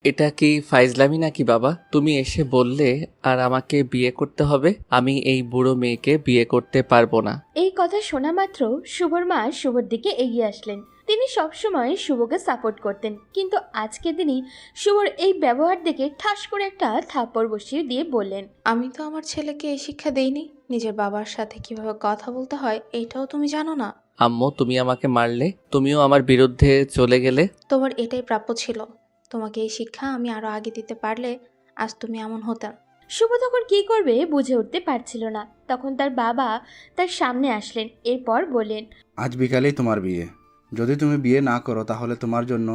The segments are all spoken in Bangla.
এটা কি ফাইজলামি নাকি বাবা? তুমি এসে বললে আর আমাকে বিয়ে করতে হবে? আমি এই বুড়ো মেয়েকে বিয়ে করতে পারবো না। এই কথা শোনা মাত্র শুভর মা শুভর দিকে এগিয়ে আসলেন। তিনি সবসময় শুভকে সাপোর্ট করতেন, কিন্তু আজকে তিনি শুভর এই ব্যবহার দেখে ঠাস করে একটা থাপ্পড় বসিয়ে দিয়ে বললেন, আমি তো আমার ছেলেকে এই শিক্ষা দেইনি। নিজের বাবার সাথে কিভাবে কথা বলতে হয় এইটাও তুমি জানো না। আম্মু, তুমি আমাকে মারলে, তুমিও আমার বিরুদ্ধে চলে গেলে। তোমার এটাই প্রাপ্য ছিল। তোমাকে এই শিক্ষা আমি আরো আগে দিতে পারলে আজ তুমি এমন হতে না। শুভ তখন কি করবে বুঝে উঠতে পারছিল না। তখন তার বাবা তার সামনে আসলেন, এরপর বললেন, আজ বিকালেই তোমার বিয়ে। যদি তুমি বিয়ে না করো তাহলে তোমার জন্য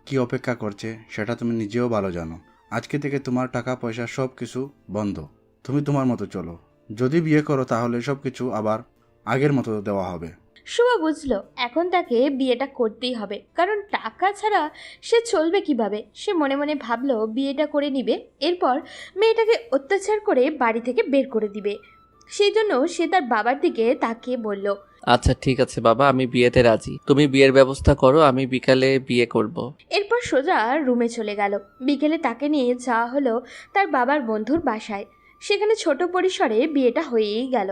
কি অপেক্ষা করছে সেটা তুমি নিজেও ভালো জানো। আজকে থেকে তোমার টাকা পয়সা সব কিছু বন্ধ। তুমি তোমার মতো চলো। যদি বিয়ে করো তাহলে সব কিছু আবার আগের মতো দেওয়া হবে। শুভ বুঝলো এখন তাকে বিয়েটা করতেই হবে, কারণ টাকা ছাড়া সে চলবে কিভাবে। সে মনে মনে ভাবলো বিয়েটা করে নিবে, এরপর মেয়েটাকে অত্যাচার করে বাড়ি থেকে বের করে দিবে। সেই জন্য সে তার বাবার দিকে তাকিয়ে বলল, আচ্ছা ঠিক আছে বাবা, আমি বিয়েতে রাজি। তুমি বিয়ের ব্যবস্থা করো, আমি বিকালে বিয়ে করব। এরপর সোজা রুমে চলে গেল। বিকেলে তাকে নিয়ে যাওয়া হলো তার বাবার বন্ধুর বাসায়। সেখানে ছোট পরিসরে বিয়েটা হয়েই গেল।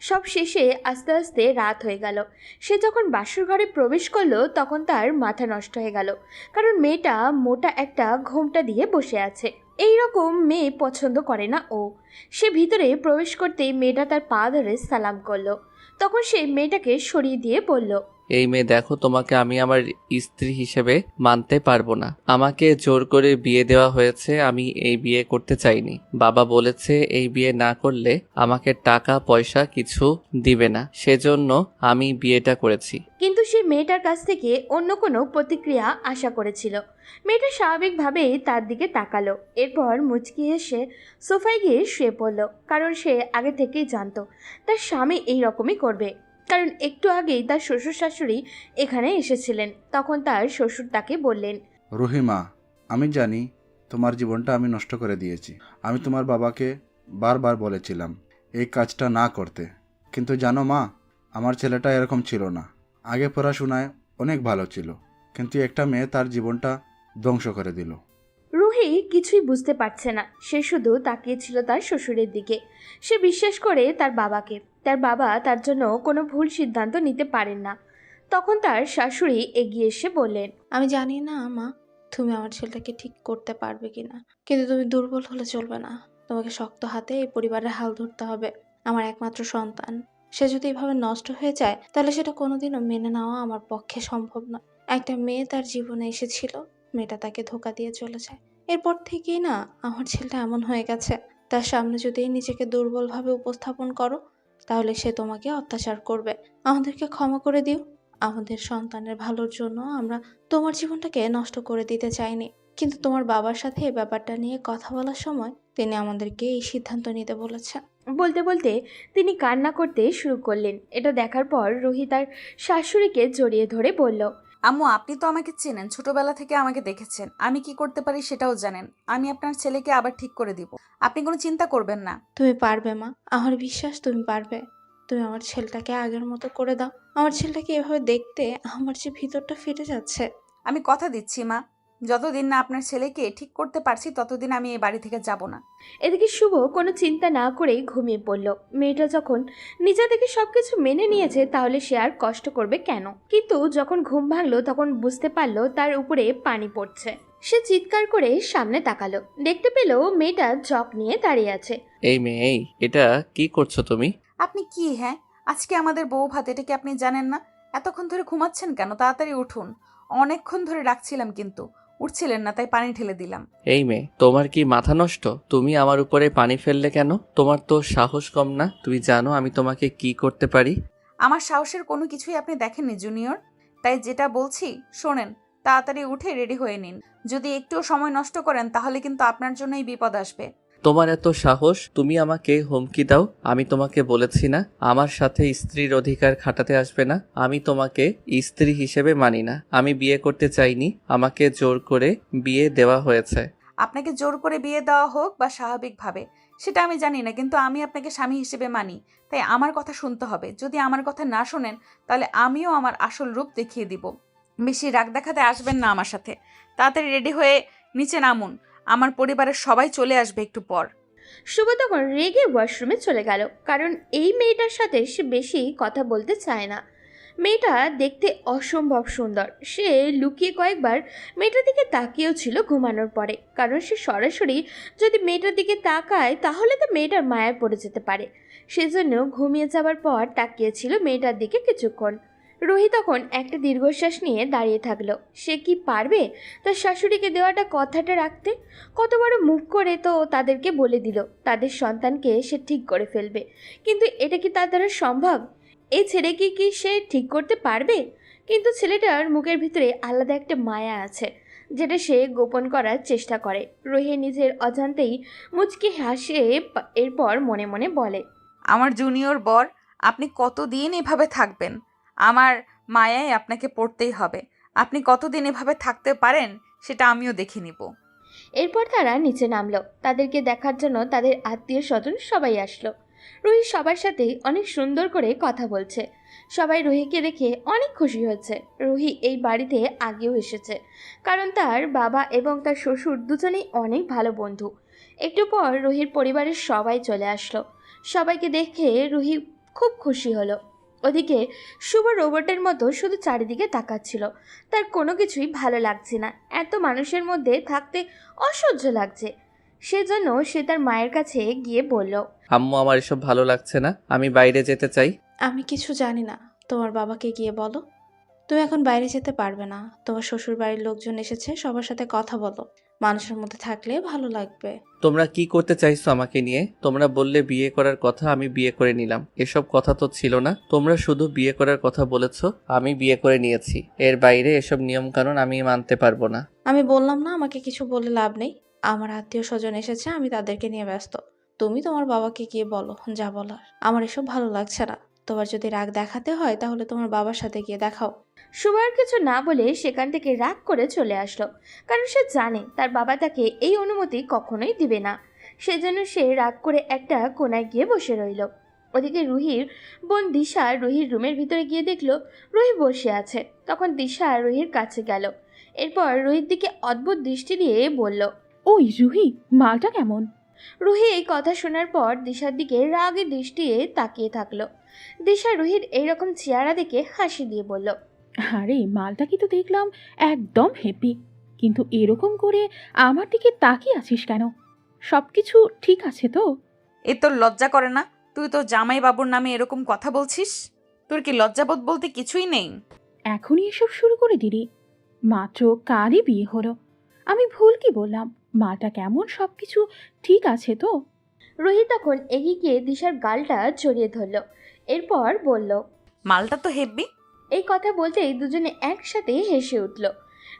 সব শেষে আস্তে আস্তে রাত হয়ে গেল। সে যখন বাসর ঘরে প্রবেশ করলো তখন তার মাথা নষ্ট হয়ে গেল, কারণ মেয়েটা মোটা একটা ঘোমটা দিয়ে বসে আছে। এই রকম মেয়ে পছন্দ করে না ও। সে ভিতরে প্রবেশ করতেই মেয়েটা তার পা ধরে সালাম করলো। তখন সে মেয়েটাকে সরিয়ে দিয়ে বলল, এই মেয়ে দেখো, তোমাকে আমি আমার স্ত্রী হিসেবে মানতে পারবো না। আমাকে জোর করে বিয়ে দেওয়া হয়েছে, আমি এই বিয়ে করতে চাইনি। বাবা বলেছে এই বিয়ে না করলে আমাকে টাকা পয়সা কিছু দিবে না, সেজন্য আমি বিয়েটা করেছি। কিন্তু সে মেয়েটার কাছ থেকে অন্য কোনো প্রতিক্রিয়া আশা করেছিল। মেয়েটা স্বাভাবিকভাবেই তার দিকে তাকালো, এরপর মুচকি হেসে সোফায় গিয়ে শুয়ে পড়ল। কারণ সে আগে থেকেই জানতো তার স্বামী এই রকমই করবে। কারণ একটু আগেই তার শ্বশুর শাশুড়ি এখানে এসেছিলেন। তখন তার শ্বশুর তাকে বললেন, রহিমা, আমি জানি তোমার জীবনটা আমি নষ্ট করে দিয়েছি। আমি তোমার বাবাকে বারবার বলেছিলাম এই কাজটা না করতে, কিন্তু জানো মা, আমার ছেলেটা এরকম ছিল না। আগে পড়াশোনায় অনেক ভালো ছিল, কিন্তু একটা মেয়ে তার জীবনটা ধ্বংস করে দিল। রুহি কিছুই বুঝতে পারছে না। সে শুধু তাকিয়েছিল তার শ্বশুরের দিকে। সে বিশ্বাস করে তার বাবাকে। তার বাবা তার জন্য কোনো ভুল সিদ্ধান্ত নিতে পারেন না। তখন তার শাশুড়ি এগিয়ে এসে বললেন, আমি জানি না মা, তুমি আমার ছেলেটাকে ঠিক করতে পারবে কিনা, কিন্তু তুমি দুর্বল হলে চলবে না। তোমাকে শক্ত হাতে এই পরিবারের হাল ধরতে হবে। আমার একমাত্র সন্তান, সে যদি এভাবে নষ্ট হয়ে যায় তাহলে সেটা কোনোদিনও মেনে নেওয়া আমার পক্ষে সম্ভব নয়। একটা মেয়ে তার জীবনে এসেছিল, মেয়েটা তাকে ধোকা দিয়ে চলে যায়। এরপর থেকেই না আমার ছেলেটা এমন হয়ে গেছে। তার সামনে যদি নিজেকে দুর্বলভাবে উপস্থাপন করো তাহলে সে তোমাকে অত্যাচার করবে। আমাদেরকে ক্ষমা করে দিও। আমাদের সন্তানের ভালোর জন্য আমরা তোমার জীবনটাকে নষ্ট করে দিতে চাইনি, কিন্তু তোমার বাবার সাথে এই ব্যাপারটা নিয়ে কথা বলার সময় তিনি আমাদেরকে এই সিদ্ধান্ত নিতে বলেছেন। বলতে বলতে তিনি কান্না করতে শুরু করলেন। এটা দেখার পর রুহি তার শাশুড়িকে জড়িয়ে ধরে বলল, আম্মু, আপনি তো আমাকে চেনেন, ছোটবেলা থেকে আমাকে দেখেছেন, আমি কি করতে পারি সেটাও জানেন। আমি আপনার ছেলেকে আবার ঠিক করে দিব, আপনি কোনো চিন্তা করবেন না। তুমি পারবে মা, আমার বিশ্বাস তুমি পারবে। তুমি আমার ছেলেটাকে আগের মতো করে দাও। আমার ছেলেটাকে এভাবে দেখতে আমার যে ভিতরটা ফেটে যাচ্ছে। আমি কথা দিচ্ছি মা, যতদিন না আপনার ছেলেকে ঠিক করতে পারছি ততদিন আমি এই বাড়ি থেকে যাব না। এদিকে শুভ কোনো চিন্তা না করেই ঘুমিয়ে পড়ল। মেয়েটা যখন নিজে থেকে সবকিছু মেনে নিয়েছে তাহলে সে আর কষ্ট করবে কেন। কিন্তু যখন ঘুম ভাঙলো তখন বুঝতে পারলো তার উপরে পানি পড়ছে। সে চিৎকার করে সামনে তাকালো, দেখতে পেল মেয়েটা জগ নিয়ে দাঁড়িয়ে আছে। এই মেয়ে, এই এটা কি করছো তুমি? আপনি কি, হ্যাঁ, আজকে আমাদের বউ ভাত, এটা কি আপনি জানেন না? এতক্ষণ ধরে ঘুমাচ্ছেন কেন? তাড়াতাড়ি উঠুন। অনেকক্ষণ ধরে ডাকছিলাম কিন্তু উঠছিলেন না, তাই পানি ঢেলে দিলাম। এই মেয়ে, তোমার কি মাথা নষ্ট? তুমি আমার উপরে পানি ফেললে কেন? তোমার তো সাহস কম না? তুমি জানো আমি তোমাকে কি করতে পারি? আমার সাহসের কোনো কিছুই আপনি দেখেননি জুনিয়র, তাই যেটা বলছি শোনেন। তাড়াতাড়ি উঠে রেডি হয়ে নিন। যদি একটুও সময় নষ্ট করেন তাহলে কিন্তু আপনার জন্যই বিপদ আসবে। তোমার এত সাহস, তুমি আমাকে হুমকি দাও? আমি তোমাকে বলেছি না আমার সাথে স্ত্রীর অধিকার খাটাতে আসবে না? আমি তোমাকে স্ত্রী হিসেবে মানি না। আমি বিয়ে করতে চাইনি, আমাকে জোর করে বিয়ে দেওয়া হয়েছে। আপনাকে জোর করে বিয়ে দেওয়া হোক বা স্বাভাবিকভাবে, সেটা আমি জানি না, কিন্তু আমি আপনাকে স্বামী হিসেবে মানি। তাই আমার কথা শুনতে হবে। যদি আমার কথা না শোনেন তাহলে আমিও আমার আসল রূপ দেখিয়ে দিব। বেশি রাগ দেখাতে আসবেন না আমার সাথে। তাড়াতাড়ি রেডি হয়ে নিচে নামুন, আমার পরিবারের সবাই চলে আসবে একটু পর। শুভ তখন রেগে ওয়াশরুমে চলে গেল, কারণ এই মেয়েটার সাথে সে বেশি কথা বলতে চায় না। মেয়েটা দেখতে অসম্ভব সুন্দর। সে লুকিয়ে কয়েকবার মেয়েটার দিকে তাকিয়েও ছিল ঘুমানোর পরে, কারণ সে সরাসরি যদি মেয়েটার দিকে তাকায় তাহলে তো মেয়েটার মায়ায় পড়ে যেতে পারে। সেজন্য ঘুমিয়ে যাওয়ার পর তাকিয়েছিল মেয়েটার দিকে কিছুক্ষণ। রুহি তখন একটা দীর্ঘশ্বাস নিয়ে দাঁড়িয়ে থাকলো। সে কি পারবে তার শাশুড়িকে দেওয়াটা কথাটা রাখতে? কত বড় মুখ করে তো তাদেরকে বলে দিল তাদের সন্তানকে সে ঠিক করে ফেলবে, কিন্তু এটা কি তার দ্বারা সম্ভব? এই ছেলেকে কি সে ঠিক করতে পারবে? কিন্তু ছেলেটার মুখের ভিতরে আলাদা একটা মায়া আছে, যেটা সে গোপন করার চেষ্টা করে। রুহি নিজের অজান্তেই মুচকি হাসে, এরপর মনে মনে বলে, আমার জুনিয়র বর, আপনি কতদিন এভাবে থাকবেন? আমার মায়ায় আপনাকে পড়তেই হবে। আপনি কতদিন এভাবে থাকতে পারেন সেটা আমিও দেখে নিব। এরপর তারা নিচে নামলো। তাদেরকে দেখার জন্য তাদের আত্মীয় স্বজন সবাই আসলো। রুহি সবার সাথেই অনেক সুন্দর করে কথা বলছে। সবাই রুহিকে দেখে অনেক খুশি হচ্ছে। রুহি এই বাড়িতে আগেও এসেছে, কারণ তার বাবা এবং তার শ্বশুর দুজনেই অনেক ভালো বন্ধু। একটু পর রুহির পরিবারের সবাই চলে আসলো। সবাইকে দেখে রুহি খুব খুশি হলো। ওদিকে শুভ রোবটের মতো শুধু চারিদিকে তাকাচ্ছিল। তার কোনো কিছুই ভালো লাগছে না। এত মানুষের মধ্যে থাকতে অসহ্য লাগছে। সেজন্য সে তার মায়ের কাছে গিয়ে বলল, আম্মু, আমার এসব ভালো লাগছে না, আমি বাইরে যেতে চাই। আমি কিছু জানি না, তোমার বাবাকে গিয়ে বলো। তুমি এখন বাইরে যেতে পারবে না, তোমার শ্বশুর বাড়ির লোকজন এসেছে, সবার সাথে কথা বলো। মানুষের মধ্যে থাকলে ভালো লাগবে। তোমরা কি করতে চাইছো আমাকে নিয়ে? তোমরা বললে বিয়ে করার কথা, আমি বিয়ে করে নিলাম। এসব কথা তো ছিল না। তোমরা শুধু বিয়ে করার কথা বলেছো, আমি বিয়ে করে নিয়েছি। এর বাইরে এসব নিয়ম কানুন আমি মানতে পারবো না। আমি বললাম না আমাকে কিছু বলে লাভ নেই। আমার আত্মীয় স্বজন এসেছে, আমি তাদেরকে নিয়ে ব্যস্ত। তুমি তোমার বাবাকে গিয়ে বলো যা বলার। আমার এসব ভালো লাগছে না। তোমার যদি রাগ দেখাতে হয় তাহলে তোমার বাবার সাথে গিয়ে দেখাও। শুভ আর কিছু না বলে সেখান থেকে রাগ করে চলে আসলো, কারণ সে জানে তার বাবা তাকে এই অনুমতি কখনোই দিবে না। সেজন্য সে রাগ করে একটা কোনায় গিয়ে বসে রইল। ওদিকে রুহির বোন দিশা রুহির রুমের ভিতরে গিয়ে দেখলো রুহি বসে আছে। তখন দিশা রুহির কাছে গেল। এরপর রুহির দিকে অদ্ভুত দৃষ্টি দিয়ে বলল, ওই রুহি, মালটা কেমন? রুহি এই কথা শোনার পর দিশার দিকে রাগে দৃষ্টি তাকিয়ে থাকলো। দিশা রুহির এইরকম চেহারা দেখে হাসি দিয়ে বলল, আরে মালটা কি তো দেখলাম একদম হেপি, কিন্তু এরকম করে আমার দিকে তাকিয়ে আছিস কেন? সবকিছু ঠিক আছে তো? এ তোর লজ্জা করে না? তুই তো জামাই বাবুর নামে এরকম কথা বলছিস? তোর কি লজ্জাবোধ বলতে কিছুই নেই? এখনই এসব শুরু করে দিলি? মাত্র কালই বিয়ে হলো। আমি ভুল কি বললাম? মালটা কেমন, সবকিছু ঠিক আছে তো? রুহি তখন এগিয়ে গিয়ে দিশার গালটা জড়িয়ে ধরল। এরপর বলল, মালটা তো হেব্বি। এই কথা বলতেই দুজনে একসাথে হেসে উঠল।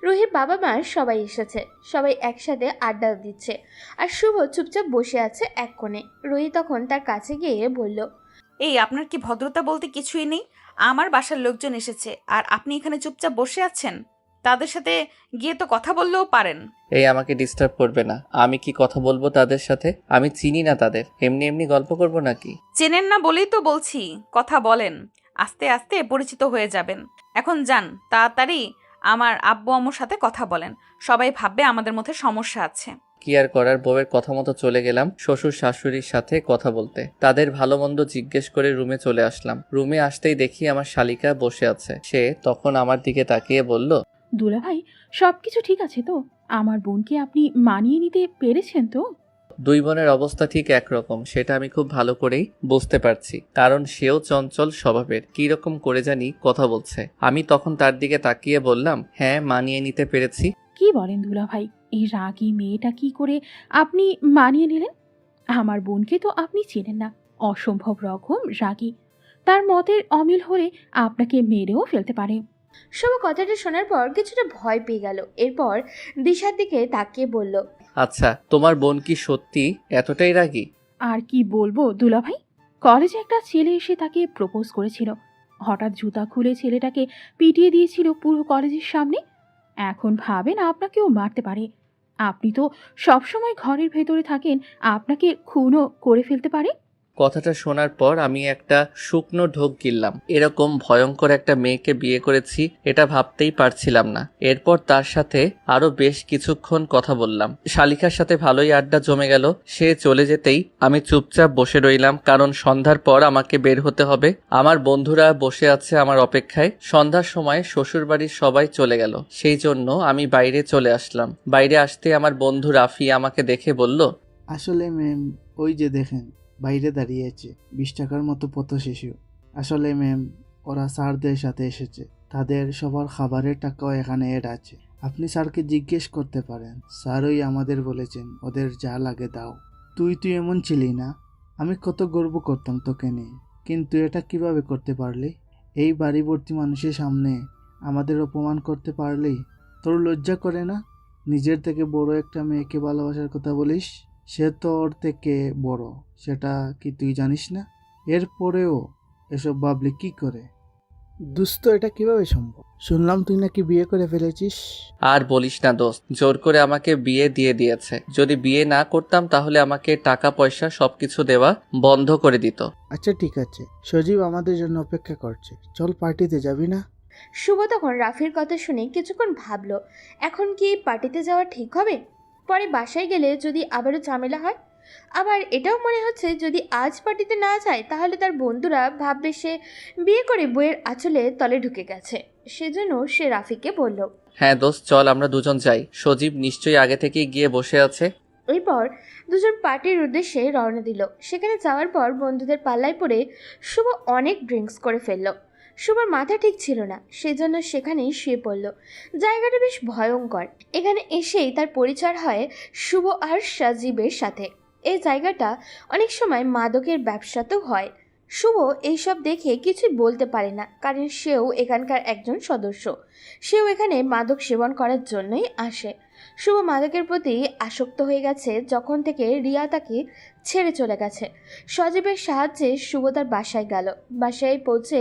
রুহির বাবা মা সবাই এসেছে। সবাই একসাথে আড্ডা দিচ্ছে, আর শুভ চুপচাপ বসে আছে এক কোণে। রুহি তখন তার কাছে গিয়ে বলল, এই আপনার কি ভদ্রতা বলতে কিছুই নেই? আমার বাসার লোকজন এসেছে আর আপনি এখানে চুপচাপ বসে আছেন। তাদের সাথে গিয়ে তো কথা বললেও পারেন। এই, আমাকে ডিস্টার্ব করবে না। আমি কি কথা বলবো তাদের সাথে? আমি চিনি না তাদের। এমনি এমনি গল্প করব নাকি? চেনেন না বলেই তো বলছি, কথা বলেন। আস্তে আস্তে পরিচিত হয়ে যাবেন। এখন যান, তাড়াতাড়ি আমার আব্বু আম্মুর সাথে কথা বলেন। সবাই ভাববে আমাদের মধ্যে সমস্যা আছে। কি আর করার, বউয়ের কথা মতো চলে গেলাম শ্বশুর শাশুড়ির সাথে কথা বলতে। তাদের ভালো মন্দ জিজ্ঞেস করে রুমে চলে আসলাম। রুমে আসতেই দেখি আমার শালিকা বসে আছে। সে তখন আমার দিকে তাকিয়ে বলল, দুলাভাই, সবকিছু ঠিক আছে তো? আমার বোনকে আপনি মানিয়ে নিতে পেরেছেন তো? দুই বোনের অবস্থা ঠিক একরকম, সেটা আমি খুব ভালো করেই বুঝতে পারছি, কারণ সেও চঞ্চল স্বভাবের। কি রকম করে জানি কথা বলছে। আমি তখন তার দিকে তাকিয়ে বললাম, হ্যাঁ, মানিয়ে নিতে পেরেছি। কি বলেন দুলাভাই, এই রাগী মেয়েটা কি করে আপনি মানিয়ে নিলেন? আমার বোনকে তো আপনি চেনেন না, অসম্ভব রকম রাগী। তার মতের অমিল হলে আপনাকে মেরেও ফেলতে পারে। শুভ কথাটা শোনার পর কিছুটা ভয় পেয়ে গেল। এরপর দিশার দিকে তাকিয়ে বলল, আচ্ছা, তোমার বোন কি সত্যি এতটাই রাগী? আর কি বলবো দুলাভাই, কলেজে একটা ছেলে এসে তাকে প্রপোজ করেছিল। হঠাৎ জুতা খুলে ছেলেটাকে পিটিয়ে দিয়েছিল পুরো কলেজের সামনে। এখন ভাবেন আপনাকেও মারতে পারে। আপনি তো সবসময় ঘরের ভেতরে থাকেন, আপনাকে খুনও করে ফেলতে পারে। কথাটা শোনার পর আমি একটা শুকনো ঢোক গিললাম। এরকম ভয়ঙ্কর একটা মেয়েকে বিয়ে করেছি এটা ভাবতেই পারছিলাম না। এরপর তার সাথে আরো বেশ কিছুক্ষণ কথা বললাম। শালিকার সাথে ভালোই আড্ডা জমে গেল। সে চলে যেতেই আমি চুপচাপ বসে রইলাম, কারণ সন্ধ্যার পর আমাকে বের হতে হবে। আমার বন্ধুরা বসে আছে আমার অপেক্ষায়। সন্ধ্যার সময় শ্বশুরবাড়ির সবাই চলে গেল, সেই জন্য আমি বাইরে চলে আসলাম। বাইরে আসতে আমার বন্ধু রাফি আমাকে দেখে বলল, আসলে ম্যাম, ওই যে দেখেন বাইরে দাঁড়িয়ে আছে 20 টাকার মতো পথ শিশু। আসলে ম্যাম, ওরা স্যারদের সাথে এসেছে, তাদের সবার খাবারের টাকাও এখানে এড আছে। আপনি স্যারকে জিজ্ঞেস করতে পারেন, স্যারই আমাদের বলেছেন ওদের যা লাগে দাও। তুই এমন ছিলি না, আমি কত গর্ব করতাম তোকে নিয়ে, কিন্তু এটা কিভাবে করতে পারলি? এই বাড়ি ভর্তি মানুষের সামনে আমাদের অপমান করতে পারলি? তোর লজ্জা করে না? নিজের থেকে বড় একটা মেয়েকে ভালোবাসার কথা বলিস, সে তোর থেকে বড়, সেটা কি তুই জানিস না? এরপরেও এসব ভাবলি কি করে? দুস্থ, এটা কিভাবে সম্ভব? শুনলাম তুই নাকি বিয়ে করে ফেলেছিস। আর বলিস না দোস্ত, জোর করে আমাকে বিয়ে দিয়ে দিয়েছে। যদি বিয়ে না করতাম তাহলে আমাকে টাকা পয়সা সবকিছু দেওয়া বন্ধ করে দিত। আচ্ছা ঠিক আছে, সজীব আমাদের জন্য অপেক্ষা করছে, চল পার্টিতে যাবি না? শুভ তখন রাফির কথা শুনে কিছুক্ষণ ভাবলো, এখন কি পার্টিতে যাওয়া ঠিক হবে? পরে বাসায় গেলে যদি আবারও ঝামেলা হয়। আবার এটাও মনে হচ্ছে যদি আজ পার্টিতে না যায় তাহলে তার বন্ধুরা ভাববে সে বিয়ে করে বইয়ের আঁচলে তলে ঢুকে গেছে। সেজন্য সে রাফিকে বলল। হ্যাঁ দোস্ত, চল আমরা দুজন যাই। সজীব নিশ্চয়ই আগে থেকেই গিয়ে বসে আছে। এরপর দুজন পার্টির উদ্দেশ্যে রওনা দিল। সেখানে যাওয়ার পর বন্ধুদের পাল্লায় পড়ে শুভ অনেক ড্রিঙ্কস করে ফেলল। শুভর মাথা ঠিক ছিল না, সেজন্য সেখানেই শুয়ে পড়ল। জায়গাটা বেশ ভয়ঙ্কর। এখানে এসেই তার পরিচয় হয় শুভ আর সাজিবের সাথে। এই জায়গাটা অনেক সময় মাদকের ব্যবসাতেও হয়। শুভ এইসব দেখে কিছুই বলতে পারে না, কারণ সেও এখানকার একজন সদস্য। সেও এখানে মাদক সেবন করার জন্যই আসে। শুভ মাদকের প্রতি আসক্ত হয়ে গেছে যখন থেকে রিয়া তাকে ছেড়ে চলে গেছে। সজীবের সাহায্যে শুভ তার বাসায় গেল। বাসায় পৌঁছে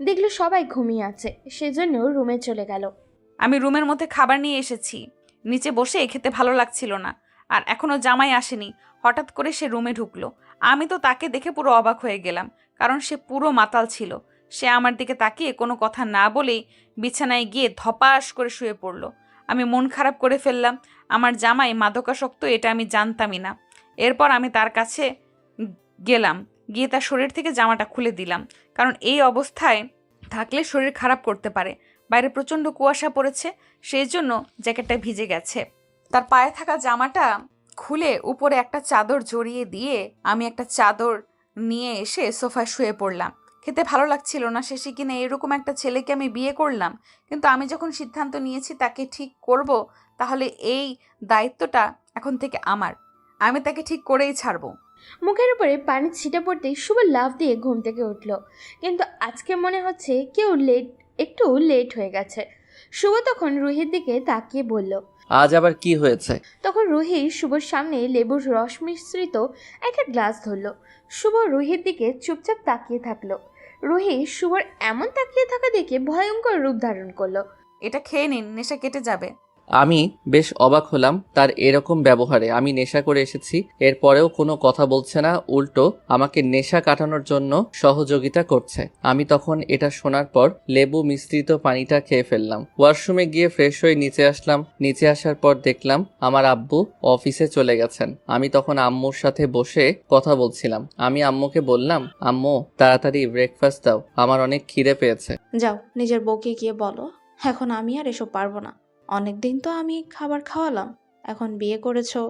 দেখলো সবাই ঘুমিয়ে আছে, সেজন্য রুমে চলে গেল। আমি রুমের মধ্যে খাবার নিয়ে এসেছি। নিচে বসে খেতে ভালো লাগছিল না, আর এখনও জামাই আসেনি। হঠাৎ করে সে রুমে ঢুকলো। আমি তো তাকে দেখে পুরো অবাক হয়ে গেলাম, কারণ সে পুরো মাতাল ছিল। সে আমার দিকে তাকিয়ে কোনো কথা না বলেই বিছানায় গিয়ে ধপাস করে শুয়ে পড়লো। আমি মন খারাপ করে ফেললাম। আমার জামাই মাদকাসক্ত, এটা আমি জানতামই না। এরপর আমি তার কাছে গেলাম, গিয়ে তার শরীর থেকে জামাটা খুলে দিলাম, কারণ এই অবস্থায় থাকলে শরীর খারাপ করতে পারে। বাইরে প্রচণ্ড কুয়াশা পড়েছে, সেই জন্য জ্যাকেটটা ভিজে গেছে। তার পায়ে থাকা জামাটা খুলে উপরে একটা চাদর জড়িয়ে দিয়ে আমি একটা চাদর নিয়ে এসে সোফায় শুয়ে পড়লাম। খেতে ভালো লাগছিল না, শেষে কিনা এরকম একটা ছেলেকে আমি বিয়ে করলাম। কিন্তু আমি যখন সিদ্ধান্ত নিয়েছি তাকে ঠিক করব, তাহলে এই দায়িত্বটা এখন থেকে আমার। আমি তাকে ঠিক করেই ছাড়বো। মুখের উপরে পানি ছিটে পড়তেই শুভ লাফ দিয়ে ঘুম থেকে উঠল। কিন্তু আজকে মনে হচ্ছে একটু লেট হয়ে গেছে। শুভ তখন রুহির দিকে তাকিয়ে বলল। আজ আবার কি হয়েছে? তখন রুহি শুভর সামনে লেবুর রস মিশ্রিত একটা গ্লাস ধরল। শুভ রুহির দিকে চুপচাপ তাকিয়ে থাকলো। রুহি শুভর এমন তাকিয়ে থাকা দেখে ভয়ঙ্কর রূপ ধারণ করলো। এটা খেয়ে নিন, নেশা কেটে যাবে। আমি বেশ অবাক হলাম তার এরকম ব্যবহারে। আমি নেশা করে এসেছি, এরপরেও কোনো কথা বলছে না, উল্টো আমাকে নেশা কাটানোর জন্য সহযোগিতা করছে। আমি তখন এটা শোনার পর লেবু মিশ্রিত পানিটা খেয়ে ফেললাম। ওয়াশরুমে গিয়ে ফ্রেশ হয়ে নিচে আসলাম। নিচে আসার পর দেখলাম আমার আব্বু অফিসে চলে গেছেন। আমি তখন আম্মুর সাথে বসে কথা বলছিলাম। আমি আম্মুকে বললাম, আম্মু তাড়াতাড়ি ব্রেকফাস্ট দাও, আমার অনেক খিদে পেয়েছে। যাও নিজের বউকে গিয়ে বলো, এখন আমি আর এসব পারবো না। অনেকদিন তো আমি খাবার খাওয়ালাম, এখন বিয়ে করেছো,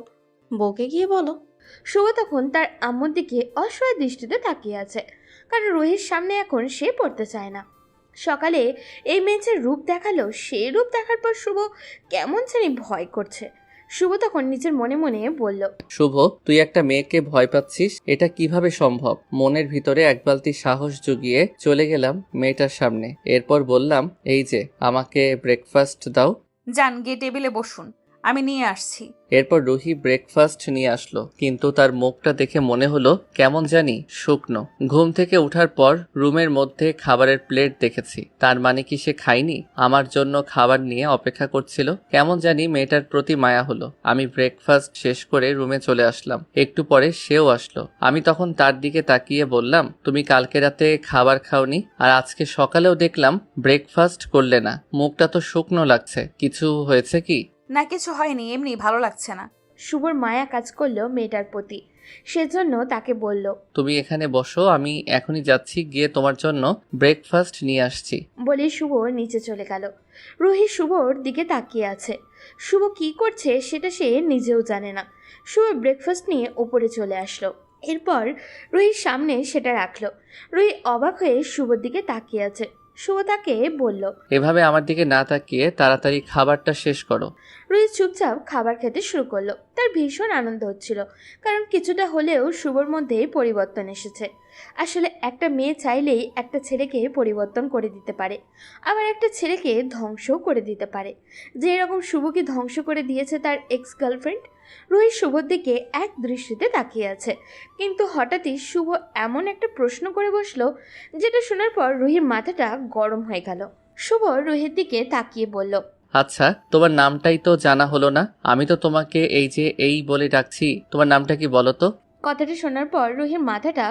বউকে গিয়ে বলো। শুভ তখন তার আম্মুর দিকে অসহায় দৃষ্টিতে তাকিয়ে আছে, কারণ রুহির সামনে এখন সে পড়তে চায় না। সকালে এই মেয়ের রূপ দেখালো, সেই রূপ দেখার পর শুভ কেমন জানি ভয় করছে। শুভ তখন নিজের মনে মনে বলল। শুভ, তুই একটা মেয়েকে ভয় পাচ্ছিস, এটা কিভাবে সম্ভব? মনের ভিতরে এক বালতি সাহস জুগিয়ে চলে গেলাম মেয়েটার সামনে। এরপর বললাম, এই যে আমাকে ব্রেকফাস্ট দাও। যান, গিয়ে টেবিলে বসুন। আমি নিয়ে আসছি। এরপর রুহি ব্রেকফাস্ট নিয়ে আসলো, কিন্তু তার মুখটা দেখে মনে হলো কেমন জানি শুকনো। ঘুম থেকে ওঠার পর রুমের মধ্যে খাবারের প্লেট দেখেছি, তার মানে কি সে খায়নি? আমার জন্য খাবার নিয়ে অপেক্ষা করছিল। কেমন জানি মেয়েটার প্রতি মায়া হলো। আমি ব্রেকফাস্ট শেষ করে রুমে চলে আসলাম। একটু পরে সেও আসলো। আমি তখন তার দিকে তাকিয়ে বললাম, তুমি কালকে রাতে খাবার খাওনি, আর আজকে সকালেও দেখলাম ব্রেকফাস্ট করলে না, মুখটা তো শুকনো লাগছে, কিছু হয়েছে কি? না, কিছু হয়নি, এমনি ভালো লাগছে না। শুভর মায়া কাজ করলো মেয়েটার প্রতি, সেজন্য তাকে বলল। তুমি এখানে বসো, আমি এখনই যাচ্ছি, গিয়ে তোমার জন্য ব্রেকফাস্ট নিয়ে আসছি। বলে শুভ নিচে চলে গেল। রুহি শুভর দিকে তাকিয়ে আছে। শুভ কি করছে সেটা সে নিজেও জানে না। শুভ ব্রেকফাস্ট নিয়ে ওপরে চলে আসলো। এরপর রুহির সামনে সেটা রাখলো। রুহি অবাক হয়ে শুভর দিকে তাকিয়ে আছে। শুভ তাকে বলল। এভাবে আমার দিকে না তাকিয়ে তাড়াতাড়ি খাবারটা শেষ করো। রুহি চুপচাপ খাবার খেতে শুরু করলো। তার ভীষণ আনন্দ হচ্ছিল, কারণ কিছুটা হলেও শুভর মধ্যে পরিবর্তন এসেছে। আসলে একটা মেয়ে চাইলেই একটা ছেলেকে পরিবর্তন করে দিতে পারে, আবার একটা ছেলেকে ধ্বংসও করে দিতে পারে। যে এরকম শুভকে ধ্বংস করে দিয়েছে তার এক্স গার্লফ্রেন্ড। রুহি শুভর দিকে এক দৃষ্টিতে তাকিয়ে আছে, কিন্তু হঠাৎই শুভ এমন একটা প্রশ্ন করে বসলো, যেটা শোনার পর রুহির মাথাটা গরম হয়ে গেল। শুভ রুহির দিকে তাকিয়ে বলল। আচ্ছা, তোমার নামটাই তো জানা হলো না। আমি তো তোমাকে এই বলে ডাকছি, তোমার নামটা কি বলো তো? কথাটা শোনার পর রুহির মাথাটা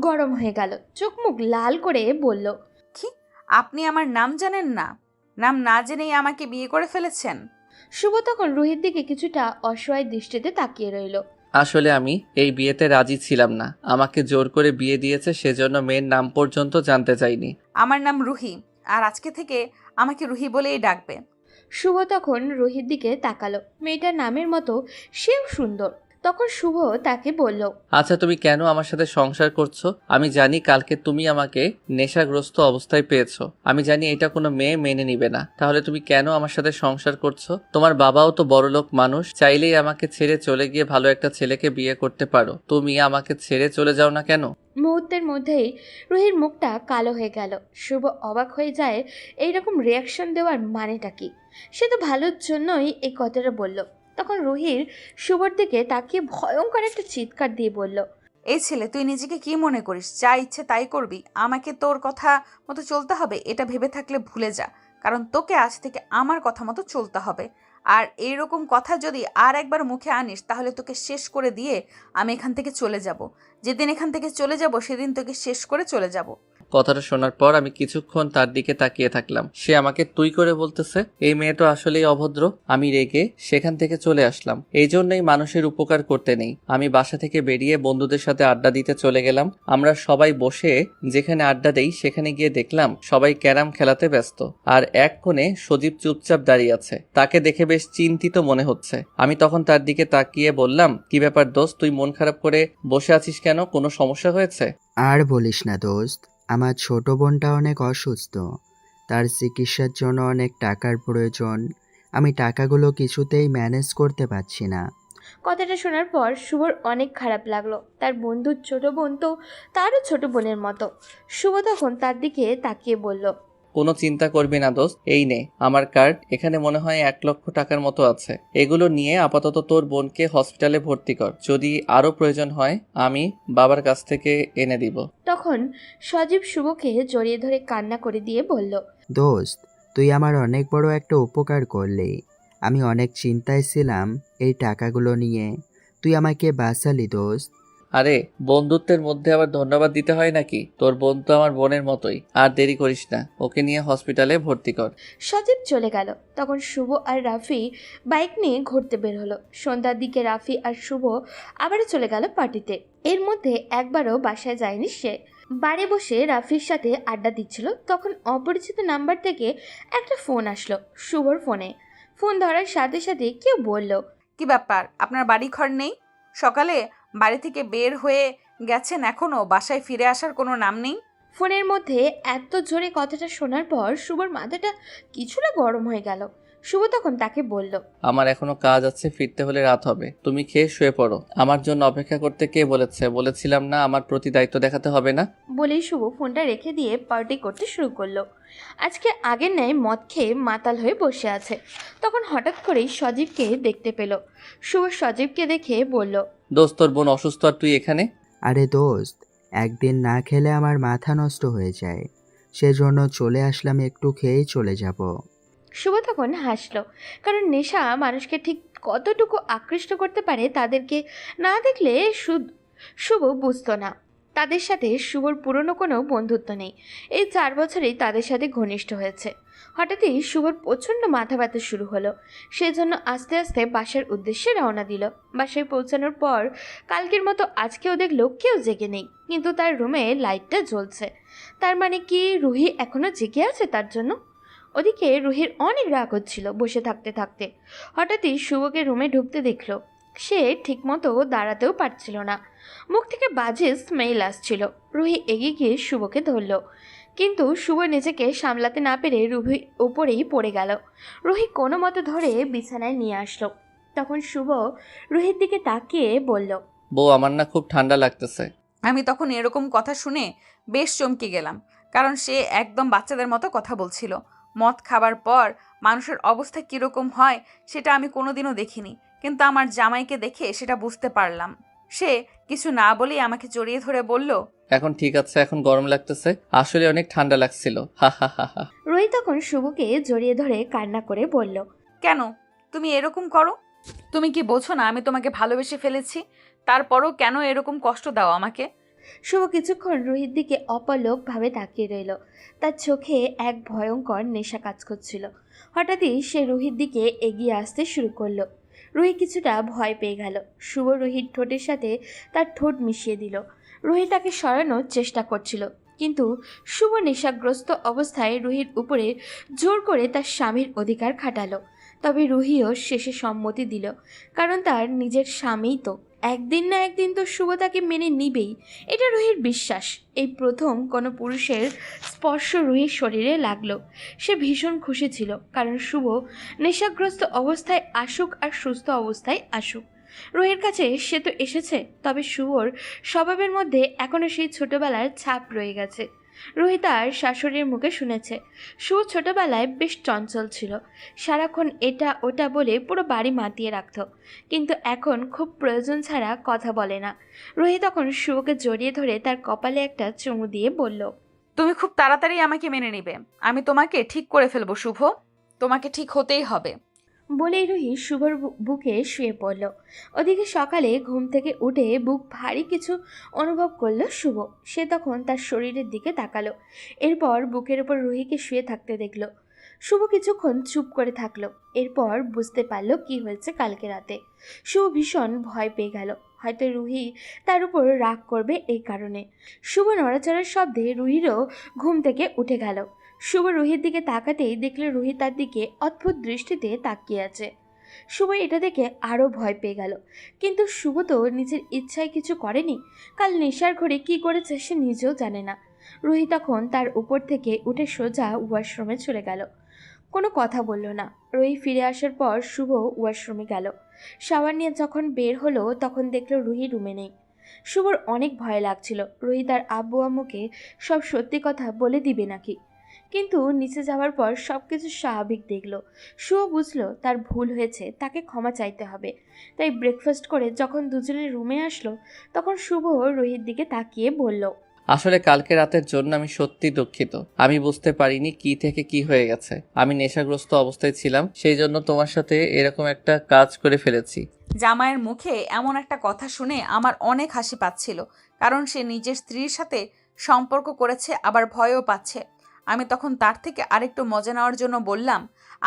গরম হয়ে গেল, চোখ মুখ লাল করে বলল। কি, আপনি আমার নাম জানেন না? নাম না জেনেই আমাকে বিয়ে করে ফেলেছেন? শুভ তখন রুহির দিকে কিছুটা অসহায় দৃষ্টিতে তাকিয়ে রইল। আসলে আমি এই বিয়েতে রাজি ছিলাম না, আমাকে জোর করে বিয়ে দিয়েছে, সেজন্য মেয়ের নাম পর্যন্ত জানতে চাইনি। আমার নাম রুহি, আর আজকে থেকে আমাকে রুহি বলেই ডাকবে। শুভ তখন রুহির দিকে তাকালো। মেয়েটার নামের মতো সেও সুন্দর। তখন শুভ তাকে বলল। আচ্ছা, তুমি কেন আমার সাথে সংসার করছো? আমি জানি কালকে তুমি আমাকে নেশাগ্রস্ত অবস্থায় পেয়েছো, আমি জানি এটা কোনো মেয়ে মেনে নিবে না, তাহলে তুমি কেন আমার সাথে সংসার করছো? তোমার বাবাও তো বড়লোক মানুষ, চাইলেই আমাকে ছেড়ে চলে গিয়ে ভালো একটা ছেলেকে বিয়ে করতে পারো, তুমি আমাকে ছেড়ে চলে যাও না কেন? মুহূর্তের মধ্যেই রুহির মুখটা কালো হয়ে গেল। শুভ অবাক হয়ে যায় এইরকম রিয়াকশন দেওয়ার মানেটা কি। সে তো ভালোর জন্যই এই কথাটা বলল। তখন রুহির শুভর দিকে তাকিয়ে ভয়ঙ্কর একটা চিৎকার দিয়ে বলল। এই ছেলে, তুই নিজেকে কি মনে করিস? যা ইচ্ছে তাই করবি? আমাকে তোর কথা মতো চলতে হবে এটা ভেবে থাকলে ভুলে যা, কারণ তোকে আজ থেকে আমার কথা মতো চলতে হবে। আর এইরকম কথা যদি আর একবার মুখে আনিস তাহলে তোকে শেষ করে দিয়ে আমি এখান থেকে চলে যাব। যেদিন এখান থেকে চলে যাব সেদিন তোকে শেষ করে চলে যাব। কথাটা শোনার পর আমি কিছুক্ষণ তার দিকে তাকিয়ে থাকলাম। সে আমাকে তুই করে বলতেছে, এই মেয়েটা আসলেই অভদ্র। আমি রেগে সেখান থেকে চলে আসলাম। এই জন্যই মানুষের উপকার করতে নেই। আমি বাসা থেকে বেরিয়ে বন্ধুদের সাথে আড্ডা দিতে চলে গেলাম। আমরা সবাই বসে যেখানে আড্ডা দেই সেখানে গিয়ে দেখলাম সবাই ক্যারাম খেলাতে ব্যস্ত, আর এক কোণে সজীব চুপচাপ দাঁড়িয়ে আছে। তাকে দেখে বেশ চিন্তিত মনে হচ্ছে। আমি তখন তার দিকে তাকিয়ে বললাম, কি ব্যাপার দোস্ত, তুই মন খারাপ করে বসে আছিস কেন? কোনো সমস্যা হয়েছে? আর বলিস না দোস্ত, আমার ছোট বোনটা অনেক অসুস্থ, তার চিকিৎসার জন্য অনেক টাকার প্রয়োজন। আমি টাকাগুলো কিছুতেই ম্যানেজ করতে পারছি না। কথাটা শোনার পর শুভর অনেক খারাপ লাগলো। তার বন্ধুর ছোট বোন তো তারও ছোট বোনের মতো। শুভ তখন তার দিকে তাকিয়ে বলল। কোনো চিন্তা করবি না দোস্ত, এই নে আমার কার্ড, এখানে মনে হয় 1,00,000 টাকার মতো আছে। এগুলো নিয়ে আপাতত তোর বোনকে হসপিটালে ভর্তি কর, যদি আরো প্রয়োজন হয় আমি বাবার কাছ থেকে এনে দিব। তখন সজীব শুভকে জড়িয়ে ধরে কান্না করে দিয়ে বলল। দোস্ত, তুই আমার অনেক বড় একটা উপকার করলি। আমি অনেক চিন্তায় ছিলাম এই টাকাগুলো নিয়ে, তুই আমাকে বাঁচালি দোস্ত। আরে, বন্ধুত্বের মধ্যে আবার ধন্যবাদ দিতে হয় নাকি? তোর বোন তো আমার বোনের মতোই। আর দেরি করিস না, ওকে নিয়ে হসপিটালে ভর্তি কর। সজীব চলে গেল। তখন শুভ আর রাফি বাইক নিয়ে ঘুরতে বের হলো। সন্ধ্যার দিকে রাফি আর শুভ আবারও চলে গেল পার্টিতে। এর মধ্যে একবারও বাসায় যায়নি সে। বাড়ি বসে রাফির সাথে আড্ডা দিচ্ছিল, তখন অপরিচিত নাম্বার থেকে একটা ফোন আসলো শুভর ফোনে। ফোন ধরার সাথে সাথে কেউ বলল। কি ব্যাপার, আপনার বাড়ি ঘর নেই? সকালে বাড়ি থেকে বের হয়ে গেছেন, এখনো বাসায় ফিরে আসার কোনো নাম নেই। ফোনের মধ্যে এত জোরে কথাটা শোনার পর শুভর মাথাটা কিছুটা গরম হয়ে গেল। শুভ তখন তাকে বলল, আমার এখনো কাজ আছে, ফিরতে হলে রাত হবে। তুমি খেয়ে শুয়ে পড়ো। আমার জন্য অপেক্ষা করতে কে বলেছে? বলেছিলাম না আমার প্রতি দায়িত্ব দেখাতে হবে না? বলেই শুভ ফোনটা রেখে দিয়ে পার্টি করতে শুরু করলো। আজকে আগের ন্যায় মদ খেয়ে মাতাল হয়ে বসে আছে। তখন হঠাৎ করেই সজীবকে দেখতে পেল। শুভ সজীবকে দেখে বলল, দোস্ত, তোর বোন অসুস্থ আর তুই এখানে? আরে দোস্ত, একদিন না খেলে আমার মাথা নষ্ট হয়ে যায়, সেজন্য চলে আসলাম, একটু খেয়েই চলে যাব। শুভ তখন হাসলো, কারণ নেশা মানুষকে ঠিক কতটুকু আকৃষ্ট করতে পারে তাদেরকে না দেখলে শুভ বুঝতো না। তাদের সাথে শুভর পুরনো কোনো বন্ধুত্ব নেই। এই 4 বছরেই তাদের সাথে ঘনিষ্ঠ হয়েছে। হঠাৎই শুভর প্রচণ্ড মাথা ব্যথা শুরু হলো। সেজন্য আস্তে আস্তে বাসার উদ্দেশ্যে রওনা দিল। বাসায় পৌঁছানোর পর কালকের মতো আজকেও দেখলো কেউ জেগে নেই, কিন্তু তার রুমে লাইটটা জ্বলছে। তার মানে কি রুহি এখনো জেগে আছে তার জন্য? ওদিকে রুহির অনেক রাগ হচ্ছিল বসে থাকতে থাকতে। হঠাৎই শুভকে রুমে ঢুকতে দেখলো। সে ঠিকমতো দাঁড়াতেও পারছিল না, মুখ থেকে বাজে স্মেল আসছিল। রুহি এগিয়ে গিয়ে শুভকে ধরল, কিন্তু শুভ নিজেকে সামলাতে না পেরে রুহির উপরেই পড়ে গেল। রুহি কোনো মতে ধরে বিছানায় নিয়ে আসলো। তখন শুভ রুহির দিকে তাকিয়ে বলল, বউ, আমার না খুব ঠান্ডা লাগতেছে। আমি তখন এরকম কথা শুনে বেশ চমকে গেলাম, কারণ সে একদম বাচ্চাদের মতো কথা বলছিল। মদ খাবার পর মানুষের অবস্থা কীরকম হয় সেটা আমি কোনোদিনও দেখিনি, কিন্তু আমার জামাইকে দেখে সেটা বুঝতে পারলাম। সে কিছু না বলেই আমাকে জড়িয়ে ধরে বলল, এখন ঠিক আছে, এখন গরম লাগতেছে, আসলে অনেক ঠান্ডা লাগছিল, হা হা হা হা। রুহি তখন শুভকে জড়িয়ে ধরে কান্না করে বলল, কেন তুমি এরকম করো? তুমি কি বোঝো না আমি তোমাকে ভালোবেসে ফেলেছি? তারপরও কেন এরকম কষ্ট দাও আমাকে? শুভ কিছুক্ষণ রুহির দিকে অপলকভাবে তাকিয়ে রইল। তার চোখে এক ভয়ঙ্কর নেশা কাজ করছিল। হঠাৎই সে রুহির দিকে এগিয়ে আসতে শুরু করলো। রুহি কিছুটা ভয় পেয়ে গেল। শুভ রুহির ঠোঁটের সাথে তার ঠোঁট মিশিয়ে দিল। রুহি তাকে সরানোর চেষ্টা করছিল, কিন্তু শুভ নেশাগ্রস্ত অবস্থায় রুহির উপরে জোর করে তার স্বামীর অধিকার খাটালো। তবে রুহিও শেষে সম্মতি দিল, কারণ তার নিজের স্বামীই তো। একদিন না একদিন তো শুভ তাকে মেনে নিবেই, এটা রুহির বিশ্বাস। এই প্রথম কোনো পুরুষের স্পর্শ রুহির শরীরে লাগলো। সে ভীষণ খুশি ছিল, কারণ শুভ নেশাগ্রস্ত অবস্থায় আসুক আর সুস্থ অবস্থায় আসুক, রুহির কাছে সে তো এসেছে। তবে শুভর স্বভাবের মধ্যে এখনও সেই ছোটবেলার ছাপ রয়ে গেছে। রুহি তার শাশুড়ির মুখে শুনেছে শুভ ছোটবেলায় বেশ চঞ্চল ছিল, সারাক্ষণ এটা ওটা বলে পুরো বাড়ি মাতিয়ে রাখত, কিন্তু এখন খুব প্রয়োজন ছাড়া কথা বলে না। রুহি তখন শুভকে জড়িয়ে ধরে তার কপালে একটা চুমু দিয়ে বলল, তুমি খুব তাড়াতাড়ি আমাকে মেনে নিবে, আমি তোমাকে ঠিক করে ফেলবো শুভ, তোমাকে ঠিক হতেই হবে। বলেই রুহি শুভর বুকে শুয়ে পড়ল। ওদিকে সকালে ঘুম থেকে উঠে বুক ভারী কিছু অনুভব করলো শুভ। সে তখন তার শরীরের দিকে তাকালো, এরপর বুকের উপর রুহিকে শুয়ে থাকতে দেখল। শুভ কিছুক্ষণ চুপ করে থাকলো, এরপর বুঝতে পারলো কি হয়েছে কালকে রাতে। শুভ ভীষণ ভয় পেয়ে গেল, হয়তো রুহি তার উপর রাগ করবে এই কারণে। শুভ নড়াচড়ার শব্দে রুহিরও ঘুম থেকে উঠে গেল। শুভ রুহির দিকে তাকাতেই দেখল রুহি তার দিকে অদ্ভুত দৃষ্টিতে তাকিয়ে আছে। শুভ এটা দেখে আরও ভয় পেয়ে গেল, কিন্তু শুভ তো নিজের ইচ্ছায় কিছু করেনি। কাল নেশার ঘরে কি করেছে সে নিজেও জানে না। রুহি তখন তার উপর থেকে উঠে সোজা ওয়াশরুমে চলে গেল, কোনো কথা বলল না। রুহি ফিরে আসার পর শুভ ওয়াশরুমে গেল। শাওয়ার নিয়ে যখন বের হলো তখন দেখল রুহি রুমে নেই। শুভর অনেক ভয় লাগছিল রুহি তার আব্বু আম্মুকে সব সত্যি কথা বলে দিবে নাকি, কিন্তু নিচে যাওয়ার পর সব কিছু স্বাভাবিক দেখলো। শুভ বুঝলো তার ভুল হয়েছে, তাকে ক্ষমা চাইতে হবে। তাই ব্রেকফাস্ট করে যখন দুজনে রুমে আসলো তখন শুভ রুহির দিকে তাকিয়ে বলল, আসলে কালকে রাতের জন্য আমি সত্যি দুঃখিত। আমি বুঝতে পারিনি কি থেকে কি হয়ে গেছে। আমি নেশাগ্রস্ত অবস্থায় ছিলাম, সেই জন্য তোমার সাথে এরকম একটা কাজ করে ফেলেছি। জামাইয়ের মুখে এমন একটা কথা শুনে আমার অনেক হাসি পাচ্ছিল, কারণ সে নিজের স্ত্রীর সাথে সম্পর্ক করেছে, আবার ভয়ও পাচ্ছে। আমি তখন তার থেকে আরেকটু মজা নেওয়ার জন্য বললাম,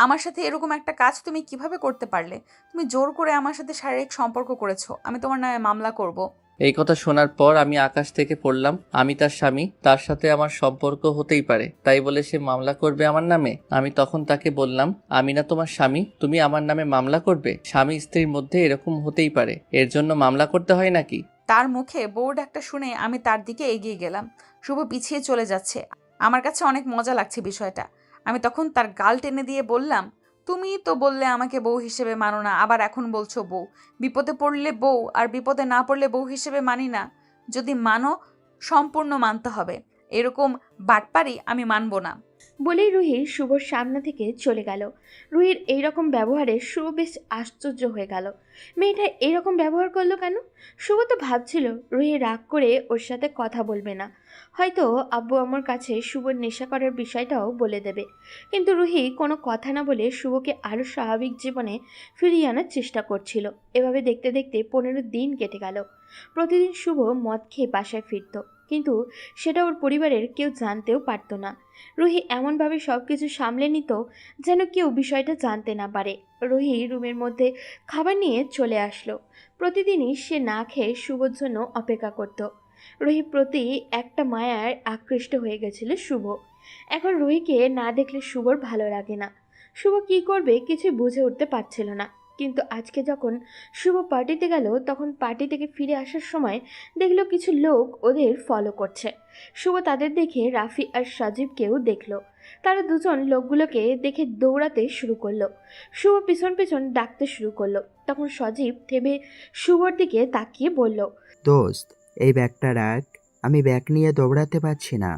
আমার সাথে এরকম একটা কাজ তুমি কিভাবে করতে পারলে? তুমি জোর করে আমার সাথে শারীরিক সম্পর্ক করেছো, আমি তোমার নামে মামলা করব। এই কথা শোনার পর আমি আকাশ থেকে পড়লাম। আমি তার স্বামী, তার সাথে আমার সম্পর্ক হতেই পারে, তাই বলে সে মামলা করবে আমার নামে? আমি তখন তাকে বললাম, আমি না তোমার স্বামী, তুমি আমার নামে মামলা করবে? স্বামী স্ত্রীর মধ্যে এরকম হতেই পারে, এর জন্য মামলা করতে হয় নাকি? তার মুখে বোর্ড একটা শুনে আমি তার দিকে এগিয়ে গেলাম। শুভ পিছিয়ে চলে যাচ্ছে, আমার কাছে অনেক মজা লাগছে বিষয়টা। আমি তখন তার গাল টেনে দিয়ে বললাম, তুমি তো বললে আমাকে বউ হিসেবে মানো না, আবার এখন বলছো বউ। বিপদে পড়লে বউ আর বিপদে না পড়লে বউ হিসেবে মানি না। যদি মানো সম্পূর্ণ মানতে হবে, এরকম বাটপারি আমি মানবো না। বলেই রুহি শুভর সামনে থেকে চলে গেল। রুহির এইরকম ব্যবহারে শুভ বেশ আশ্চর্য হয়ে গেল। মেয়েটা এইরকম ব্যবহার করলো কেন? শুভ তো ভাবছিল রুহি রাগ করে ওর সাথে কথা বলবে না, হয়তো আব্বু আমার কাছে শুভর নেশা করার বিষয়টাও বলে দেবে। কিন্তু রুহি কোনো কথা না বলে শুভকে আরও স্বাভাবিক জীবনে ফিরিয়ে আনার চেষ্টা করছিল। এভাবে দেখতে দেখতে 15 দিন কেটে গেল। প্রতিদিন শুভ মদ খেয়ে বাসায় ফিরত, কিন্তু সেটা ওর পরিবারের কেউ জানতেও পারতো না। রুহি এমনভাবে সব কিছু সামলে নিত যেন কেউ বিষয়টা জানতে না পারে। রুহি রুমের মধ্যে খাবার নিয়ে চলে আসলো। প্রতিদিনই সে না খেয়ে শুভর জন্য অপেক্ষা করত। রুহির প্রতি একটা মায়ার আকৃষ্ট হয়ে গেছিল শুভ। এখন রুহিকে না দেখলে শুভর ভালো লাগে না। শুভ কি করবে কিছু বুঝে উঠতে পারছিল না। কিন্তু আজকে যখন শুভ পার্টিতে গেল, তখন পার্টি থেকে ফিরে আসার সময় দেখলো কিছু লোক ওদের ফলো করছে। শুভ তাদের দেখে রাফি আর সজীবকেও দেখলো। তারা দুজন লোকগুলোকে দেখে দৌড়াতে শুরু করলো। শুভ পিছন পিছন ডাকতে শুরু করলো। তখন সজীব থেমে শুভর দিকে তাকিয়ে বলল, দোস্ত, এই ব্যাগটা রাখ। আমি ব্যাগ নিয়ে দৌড়াতে পারছি না,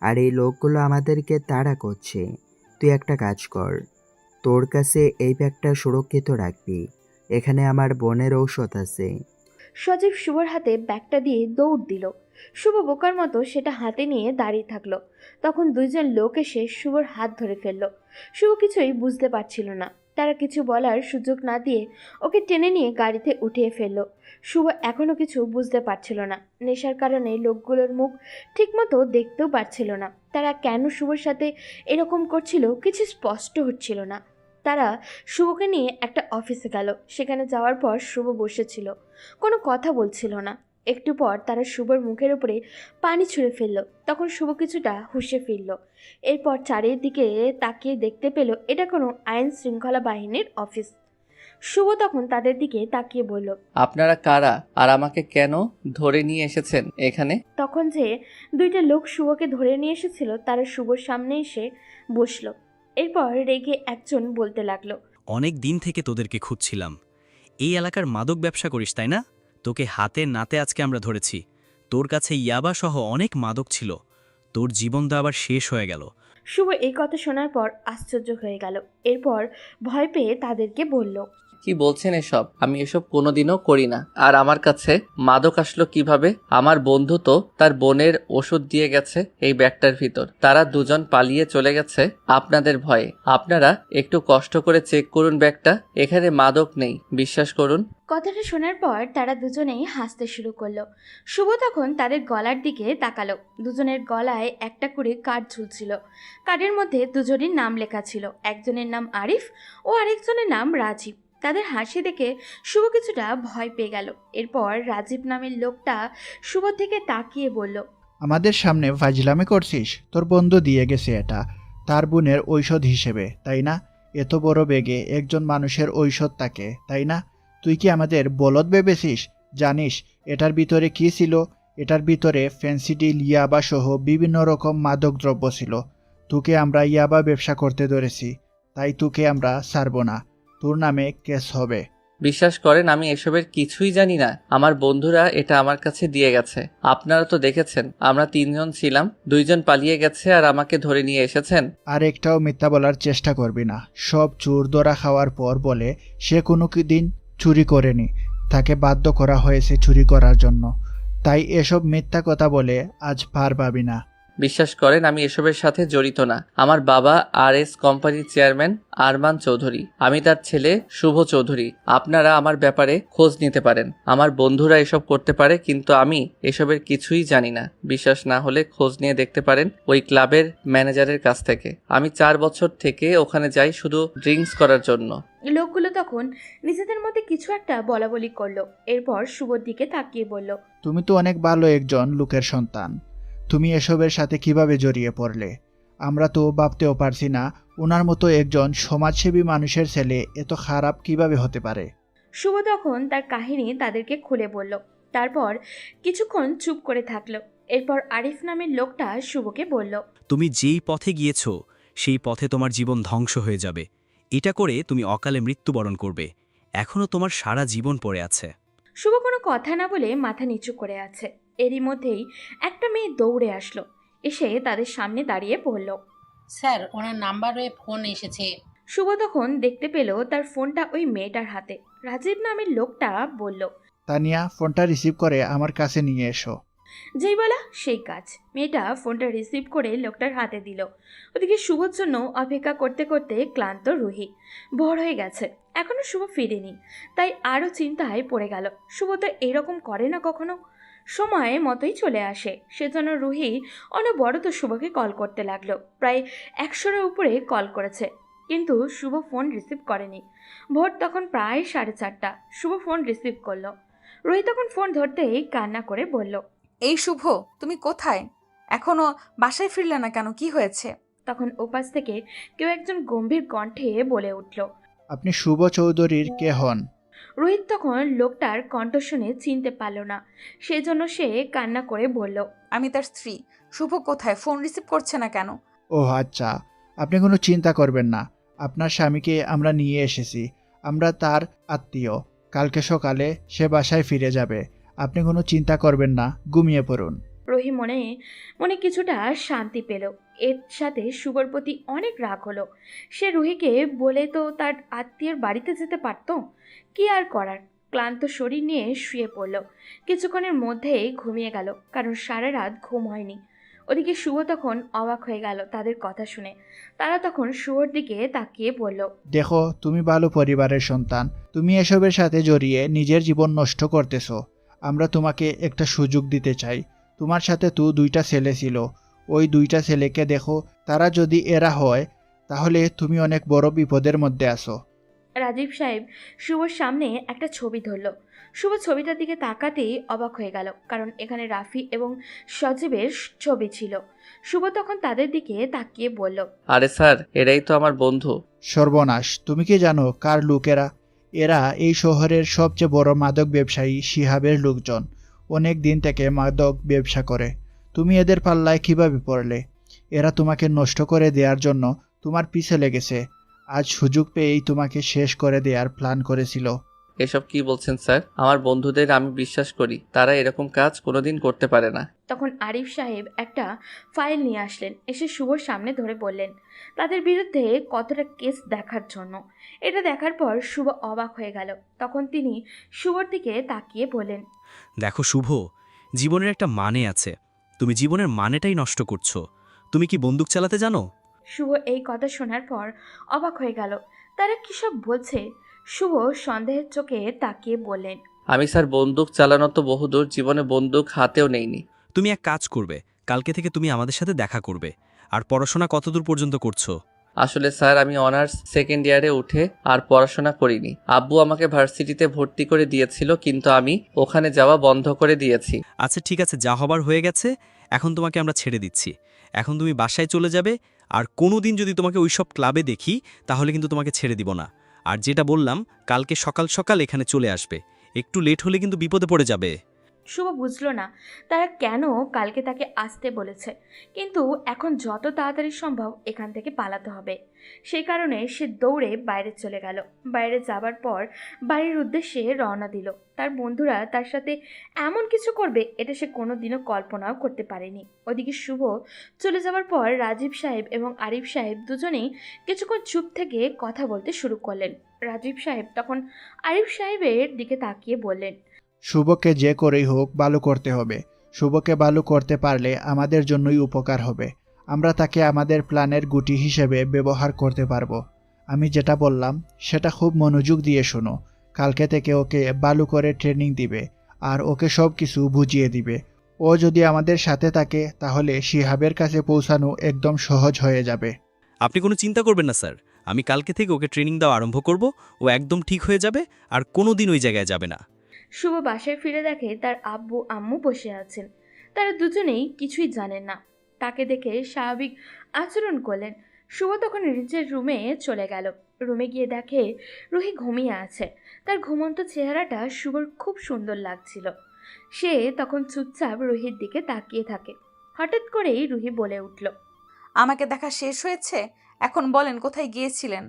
আর এই লোকগুলো আমাদেরকে তাড়া করছে। তুই একটা কাজ কর, তোর কাছে এই ব্যাগটা সুরক্ষিত রাখবি। এখানে আমার বোনের ঔষধ আছে। সজীব শুভর হাতে ব্যাগটা দিয়ে দৌড় দিল। শুভ বোকার মতো সেটা হাতে নিয়ে দাঁড়িয়ে থাকলো। তখন দুইজন লোক এসে শুভর হাত ধরে ফেললো। শুভ কিছুই বুঝতে পারছিল না। তারা কিছু বলার সুযোগ না দিয়ে ওকে টেনে নিয়ে গাড়িতে উঠিয়ে ফেললো। শুভ এখনও কিছু বুঝতে পারছিল না। নেশার কারণে লোকগুলোর মুখ ঠিকমতো দেখতেও পারছিল না। তারা কেন শুভর সাথে এরকম করছিল কিছু স্পষ্ট হচ্ছিল না। তারা শুভকে নিয়ে একটা অফিসে গেল। সেখানে যাওয়ার পর শুভ বসেছিল, কোনো কথা বলছিল না। একটু পর তারা শুভর মুখের উপরে পানি ছুঁড়ে ফেললো। তখন শুভ কিছুটা হুঁশে ফিরল। এরপর চারিদিকে তাকিয়ে দেখতে পেল এটা কোনো আইন শৃঙ্খলা বাহিনীর অফিস। শুভ তখন তাদের দিকে তাকিয়ে বলল, আপনারা কারা আর আমাকে কেন ধরে নিয়ে এসেছেন এখানে? তখন যে দুইটা লোক শুভকে ধরে নিয়ে এসেছিল তারা শুভর সামনে এসে বসলো। এরপর রেগে একজন বলতে লাগলো, অনেক দিন থেকে তোদেরকে খুঁজছিলাম। এই এলাকার মাদক ব্যবসা করিস তাই না? তোকে হাতে নাতে আজকে আমরা ধরেছি। তোর কাছে ইয়াবা সহ অনেক মাদক ছিল। তোর জীবন তো আবার শেষ হয়ে গেল। শুভ এই কথা শোনার পর আশ্চর্য হয়ে গেল। এরপর ভয় পেয়ে তাদেরকে বলল, কি বলছেন এসব? আমি এসব কোনোদিনও করি না। আর আমার কাছে মাদক আসলো কিভাবে? আমার বন্ধু তো তার বোনের ওষুধ দিয়ে গেছে এই ব্যাগটার ভিতর। তারা দুজন পালিয়ে চলে গেছে আপনাদের ভয়ে। আপনারা একটু কষ্ট করে চেক করুন ব্যাগটা, এখানে মাদক নেই, বিশ্বাস করুন। কথাটা শোনার পর তারা দুজনেই হাসতে শুরু করলো। শুভ তখন তাদের গলার দিকে তাকালো। দুজনের গলায় একটা করে কার্ড ঝুলছিল। কার্ডের মধ্যে দুজনের নাম লেখা ছিল। একজনের নাম আরিফ ও আরেকজনের নাম রাজীব। তাদের হাসি দেখে শুভ কিছুটা ভয় পেয়ে গেল। এরপর রাজীব নামের লোকটা শুভর দিকে তাকিয়ে বলল, আমাদের সামনে ফাজলামি করছিস? তোর বন্ধু দিয়ে গেছে এটা তার বোনের ঔষধ হিসেবে, তাই না? এত বড় বেগে একজন মানুষের ঔষধ থাকে, তাই না? তুই কি আমাদের বলদ ভেবেছিস? জানিস এটার ভিতরে কি ছিল? এটার ভিতরে ফেন্সিডিল, ইয়াবা সহ বিভিন্ন রকম মাদক দ্রব্য ছিল। তোকে আমরা ইয়াবা ব্যবসা করতে ধরেছি, তাই তোকে আমরা ছাড়ব না। তোর নামে কেস হবে। বিশ্বাস করেন আমি এসবের কিছুই জানি না। আমার বন্ধুরা এটা আমার কাছে দিয়ে গেছে। আপনারা তো দেখেছেন আমরা 3 জন ছিলাম, 2 জন পালিয়ে গেছে আর আমাকে ধরে নিয়ে এসেছেন। আর একটাও মিথ্যা বলার চেষ্টা করবি না। সব চোর ধরা খাওয়ার পর বলে সে কোনো দিন চুরি করেনি, তাকে বাধ্য করা হয়েছে চুরি করার জন্য। তাই এসব মিথ্যা কথা বলে আজ পার পাবি না। বিশ্বাস করেন আমি এসবের সাথে জড়িত না। আমার বাবা RS কোম্পানির চেয়ারম্যান আরমান চৌধুরী, আমি তার ছেলে শুভ চৌধুরী। আপনারা আমার ব্যাপারে খোঁজ নিতে পারেন। আমার বন্ধুরা এসব করতে পারে, কিন্তু আমি এসবের কিছুই জানি না। বিশ্বাস না হলে খোঁজ নিয়ে দেখতে পারেন ওই ক্লাবের ম্যানেজারের কাছ থেকে। আমি 4 বছর থেকে ওখানে যাই শুধু ড্রিঙ্কস করার জন্য। লোকগুলো তখন নিজেদের মধ্যে কিছু একটা বলাবলি করলো। এরপর শুভর দিকে তাকিয়ে বলল, তুমি তো অনেক ভালো একজন লোকের সন্তান। তুমি এসবের সাথে কিভাবে জড়িয়ে পড়লে? আমরা তো ভাবতেও পারছি না ওনার মতো একজন সমাজসেবী মানুষের ছেলে এত খারাপ কিভাবে হতে পারে। শুভ তখন তার কাহিনী তাদেরকে খুলে বলল। তারপর কিছুক্ষণ চুপ করে থাকলো। এরপর আরিফ নামের লোকটা শুভকে বলল, তুমি যেই পথে গিয়েছ সেই পথে তোমার জীবন ধ্বংস হয়ে যাবে। এটা করে তুমি অকালে মৃত্যুবরণ করবে। এখনও তোমার সারা জীবন পড়ে আছে। শুভ কোনো কথা না বলে মাথা নিচু করে আছে। এরই মধ্যেই একটা মেয়ে দৌড়ে আসলো, এসে তাদের সামনে দাঁড়িয়ে পড়ল। স্যার, ওনার নাম্বারে ফোন এসেছে। শুভ তখন দেখতে পেল তার ফোনটা ওই মেয়েটার হাতে। রাজীব নামের লোকটা বলল, তানিয়া, ফোনটা রিসিভ করে আমার কাছে নিয়ে এসো। যেই বলা সেই কাজ। মেয়েটা ফোনটা রিসিভ করে লোকটার হাতে দিল। ওদিকে শুভর জন্য অপেক্ষা করতে করতে ক্লান্ত রুহি। ভোর হয়ে গেছে, এখনো শুভ ফিরেনি, তাই আরও চিন্তায় পড়ে গেল। শুভ তো এরকম করে না কখনো, সময় মতোই চলে আসে। সেজন্য রুহি অনবরত শুভকে কল করতে লাগলো। প্রায় 100-এর উপরে কল করেছে, কিন্তু শুভ ফোন রিসিভ করেনি। ভোর তখন প্রায় 4:30। শুভ ফোন রিসিভ করলো। রুহি তখন ফোন ধরতেই কান্না করে বলল, এই শুভ, তুমি কোথায়? এখনো বাসায় ফিরলে না কেন? কি হয়েছে? তখন ওপাশ থেকে কেউ একজন গম্ভীর কণ্ঠে বলে উঠল। আপনি শুভ চৌধুরীর কে হন? রোহিত তখন লোকটার কণ্ঠ শুনে চিনতে পারল না, সেজন্য সে কান্না করে বলল, আমি তার স্ত্রী। শুভ কোথায়? ফোন রিসিভ করছে না কেন? ও আচ্ছা, আপনি কোনো চিন্তা করবেন না। আপনার স্বামীকে আমরা নিয়ে এসেছি। আমরা তার আত্মীয়। কালকে সকালে সে বাসায় ফিরে যাবে। আপনি কোনো চিন্তা করবেন না, ঘুমিয়ে পড়ুন। রোহি মনে মনে কিছুটা শান্তি পেল। এর সাথে শুভর প্রতি অনেক রাগ হলো। সে রুহিকে বলে তো তার আত্মীয়ের বাড়িতে যেতে পারত। কি আর করার, ক্লান্ত শরীর নিয়ে শুয়ে পড়ল। কিছুক্ষণের মধ্যেই ঘুমিয়ে গেল, কারণ সারা রাত ঘুম হয়নি। ওদিকে শুভ তখন অবাক হয়ে গেল তাদের কথা শুনে। তারা তখন শুভর দিকে তাকিয়ে বলল, দেখো, তুমি ভালো পরিবারের সন্তান। তুমি এসবের সাথে জড়িয়ে নিজের জীবন নষ্ট করতেছো। আমরা তোমাকে একটা সুযোগ দিতে চাই। তোমার সাথে তো 2টা ছেলে ছিল। ওই 2টা ছেলেকে দেখো, তারা যদি এরা হয় তাহলে তুমি অনেক বড় বিপদের মধ্যে আসো। রাজীব সাহেব শুভর সামনে একটা ছবি ধরল। শুভ ছবিটার দিকে তাকাতেই অবাক হয়ে গেল, কারণ এখানে রাফি এবং সজীবের ছবি ছিল। শুভ তখন তাদের দিকে তাকিয়ে বলল, আরে স্যার, এরাই তো আমার বন্ধু। সর্বনাশ, তুমি কি জানো কার লোক এরা? এরা এই শহরের সবচেয়ে বড় মাদক ব্যবসায়ী শিহাবের লোকজন। অনেক দিন থেকে মাদক ব্যবসা করে। তুমি এদের পাল্লায় কিভাবে পড়লে? এরা তোমাকে নষ্ট করে দেওয়ার জন্য তোমার পিছে লেগেছে। আজ সুযোগ পেয়েই তোমাকে শেষ করে দেওয়ার প্ল্যান করেছিল। এসব কি বলছেন স্যার? আমার বন্ধুদের আমি বিশ্বাস করি, তারা এরকম কাজ কোনোদিন করতে পারে না। তখন আরিফ সাহেব একটা ফাইল নিয়ে আসলেন, এসে শুভর সামনে ধরে বললেন তাদের বিরুদ্ধে কতটা কেস দেখার জন্য। এটা দেখার পর শুভ অবাক হয়ে গেল। তখন তিনি শুভর দিকে তাকিয়ে বললেন, দেখো শুভ, জীবনের একটা মানে আছে। তুমি জীবনের মানেটাই নষ্ট করছো। তুমি কি বন্দুক চালাতে জানো? শুভ এই কথা শোনার পর অবাক হয়ে গেল। তারা কী সব বলছে? শুভ সন্দেহের চোখে তাকিয়ে বললেন, আমি স্যার বন্দুক চালানো তো বহুদূর, জীবনে বন্দুক হাতেও নেইনি। তুমি এক কাজ করবে, কালকে থেকে তুমি আমাদের সাথে দেখা করবে। আর পড়াশোনা কতদূর পর্যন্ত করছো? আসলে স্যার, আমি অনার্স সেকেন্ড ইয়ারে উঠে আর পড়াশোনা করিনি। আব্বু আমাকে ভার্সিটিতে ভর্তি করে দিয়েছিল, কিন্তু আমি ওখানে যাওয়া বন্ধ করে দিয়েছি। আচ্ছা ঠিক আছে, যা হবার হয়ে গেছে। এখন তোমাকে আমরা ছেড়ে দিচ্ছি। এখন তুমি বাসায় চলে যাবে। আর কোনো দিন যদি তোমাকে ওইসব ক্লাবে দেখি তাহলে কিন্তু তোমাকে ছেড়ে দিব না। আর যেটা বললাম, কালকে সকাল সকাল এখানে চলে আসবে। একটু লেট হলে কিন্তু বিপদে পড়ে যাবে। শুভ বুঝল না তারা কেন কালকে তাকে আসতে বলেছে, কিন্তু এখন যত তাড়াতাড়ি সম্ভব এখান থেকে পালাতে হবে। সেই কারণে সে দৌড়ে বাইরে চলে গেল। বাইরে যাবার পর বাড়ির উদ্দেশ্যে রওনা দিল। তার বন্ধুরা তার সাথে এমন কিছু করবে এটা সে কোনোদিনও কল্পনাও করতে পারেনি। ওদিকে শুভ চলে যাওয়ার পর রাজীব সাহেব এবং আরিফ সাহেব দুজনেই কিছুক্ষণ চুপ থেকে কথা বলতে শুরু করলেন। রাজীব সাহেব তখন আরিফ সাহেবের দিকে তাকিয়ে বললেন, শুভকে যে করেই হোক ভালো করতে হবে। শুভকে ভালো করতে পারলে আমাদের জন্যই উপকার হবে। আমরা তাকে আমাদের প্ল্যানের গুটি হিসেবে ব্যবহার করতে পারবো। আমি যেটা বললাম সেটা খুব মনোযোগ দিয়ে শোনো। কালকে থেকে ওকে ভালো করে ট্রেনিং দিবে আর ওকে সব কিছু বুঝিয়ে দিবে। ও যদি আমাদের সাথে থাকে তাহলে শিহাবের কাছে পৌঁছানো একদম সহজ হয়ে যাবে। আপনি কোনো চিন্তা করবেন না স্যার। আমি কালকে থেকে ওকে ট্রেনিং দেওয়া আরম্ভ করব। ও একদম ঠিক হয়ে যাবে আর কোনো দিন ওই জায়গায় যাবে না। শুভ বাসায় ফিরে দেখে তার আব্বু আম্মু বসে আছেন। তারা দুজনেই কিছুই জানেন না। তাকে দেখে স্বাভাবিক আচরণ করলেন। শুভ তখন নিজের রুমে চলে গেল। রুমে গিয়ে দেখে রুহি ঘুমিয়ে আছে। তার ঘুমন্ত চেহারাটা শুভর খুব সুন্দর লাগছিল। সে তখন চুপচাপ রুহির দিকে তাকিয়ে থাকে। হঠাৎ করেই রুহি বলে উঠল, আমাকে দেখা শেষ হয়েছে? এখন বলেন কোথায় গিয়েছিলেন?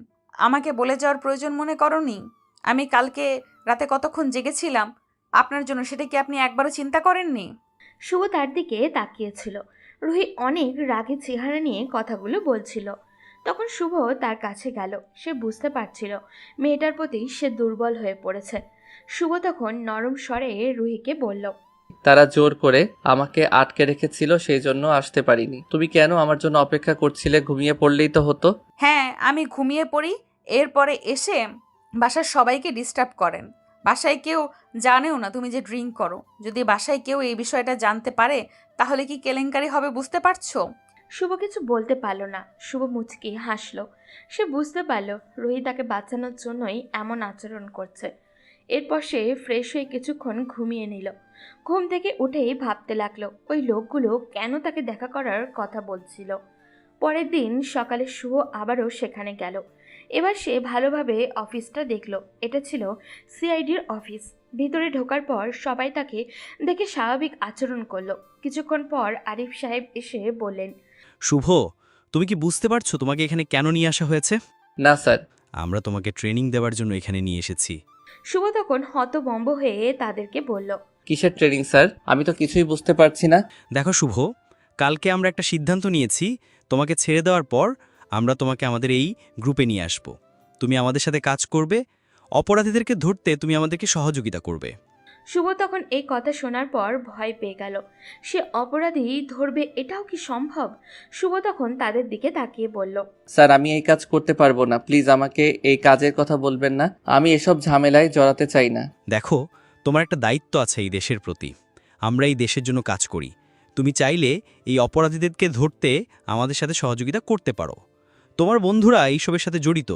আমাকে বলে যাওয়ার প্রয়োজন মনে করনি? আমি কালকে রাতে কতক্ষণ জেগেছিলাম আপনার জন্য, সেটা কি আপনি একবারও চিন্তা করেননি? শুভ তার দিকে তাকিয়েছিল। রুহি অনেক রাগী চেহারা নিয়ে কথাগুলো বলছিল। তখন শুভ তার কাছে গেল। সে বুঝতে পারছিল মেয়েটার প্রতি সে দুর্বল হয়ে পড়েছে। শুভ তখন নরম স্বরে রুহিকে বলল, তারা জোর করে আমাকে আটকে রেখেছিল, সেই জন্য আসতে পারিনি। তুমি কেন আমার জন্য অপেক্ষা করছিলে? ঘুমিয়ে পড়লেই তো হতো। হ্যাঁ, আমি ঘুমিয়ে পড়ি, এরপরে এসে বাসার সবাইকে ডিস্টার্ব করেন। বাসায় কেউ জানেও না তুমি যে ড্রিঙ্ক করো। যদি বাসায় কেউ এই বিষয়টা জানতে পারে তাহলে কি কেলেঙ্কারি হবে, বুঝতে পারছো? শুভ কিছু বলতে পারল না। শুভ মুচকি হাসলো। সে বুঝতে পারল রুহি তাকে বাঁচানোর জন্যই এমন আচরণ করছে। এরপর সে ফ্রেশ হয়ে কিছুক্ষণ ঘুমিয়ে নিল। ঘুম থেকে উঠেই ভাবতে লাগলো ওই লোকগুলো কেন তাকে দেখা করার কথা বলছিল। পরের দিন সকালে শুভ আবারও সেখানে গেল। এবার সে ভালোভাবে অফিসটা দেখল। এটা ছিল সিআইডির অফিস। ভিতরে ঢোকার পর সবাই তাকে দেখে স্বাভাবিক আচরণ করলো। কিছুক্ষণ পর আরিফ সাহেব এসে বললেন, শুভ, তুমি কি বুঝতে পারছো তোমাকে এখানে কেন নিয়ে আসা হয়েছে? না স্যার। আমরা তোমাকে ট্রেনিং দেওয়ার জন্য এখানে নিয়ে এসেছি। শুভ তখন হতভম্ব হয়ে তাদেরকে বলল, কিসের ট্রেনিং স্যার? আমি তো কিছুই বুঝতে পারছি না। দেখো শুভ, কালকে আমরা একটা সিদ্ধান্ত নিয়েছি, তোমাকে ছেড়ে দেওয়ার পর আমরা তোমাকে আমাদের এই গ্রুপে নিয়ে আসব। তুমি আমাদের সাথে কাজ করবে, অপরাধীদেরকে ধরতে তুমি আমাদেরকে সহযোগিতা করবে। শুভ তখন এই কথা শোনার পর ভয় পেয়ে গেল। সে অপরাধী ধরবে, এটাও কি সম্ভব? শুভ তখন তাদের দিকে তাকিয়ে বলল, স্যার, আমি এই কাজ করতে পারবো না। প্লিজ আমাকে এই কাজের কথা বলবেন না। আমি এসব ঝামেলায় জড়াতে চাই না। দেখো, তোমার একটা দায়িত্ব আছে এই দেশের প্রতি। আমরা এই দেশের জন্য কাজ করি। তুমি চাইলে এই অপরাধীদেরকে ধরতে আমাদের সাথে সহযোগিতা করতে পারো। তোমার বন্ধুরা এইসবের সাথে জড়িত,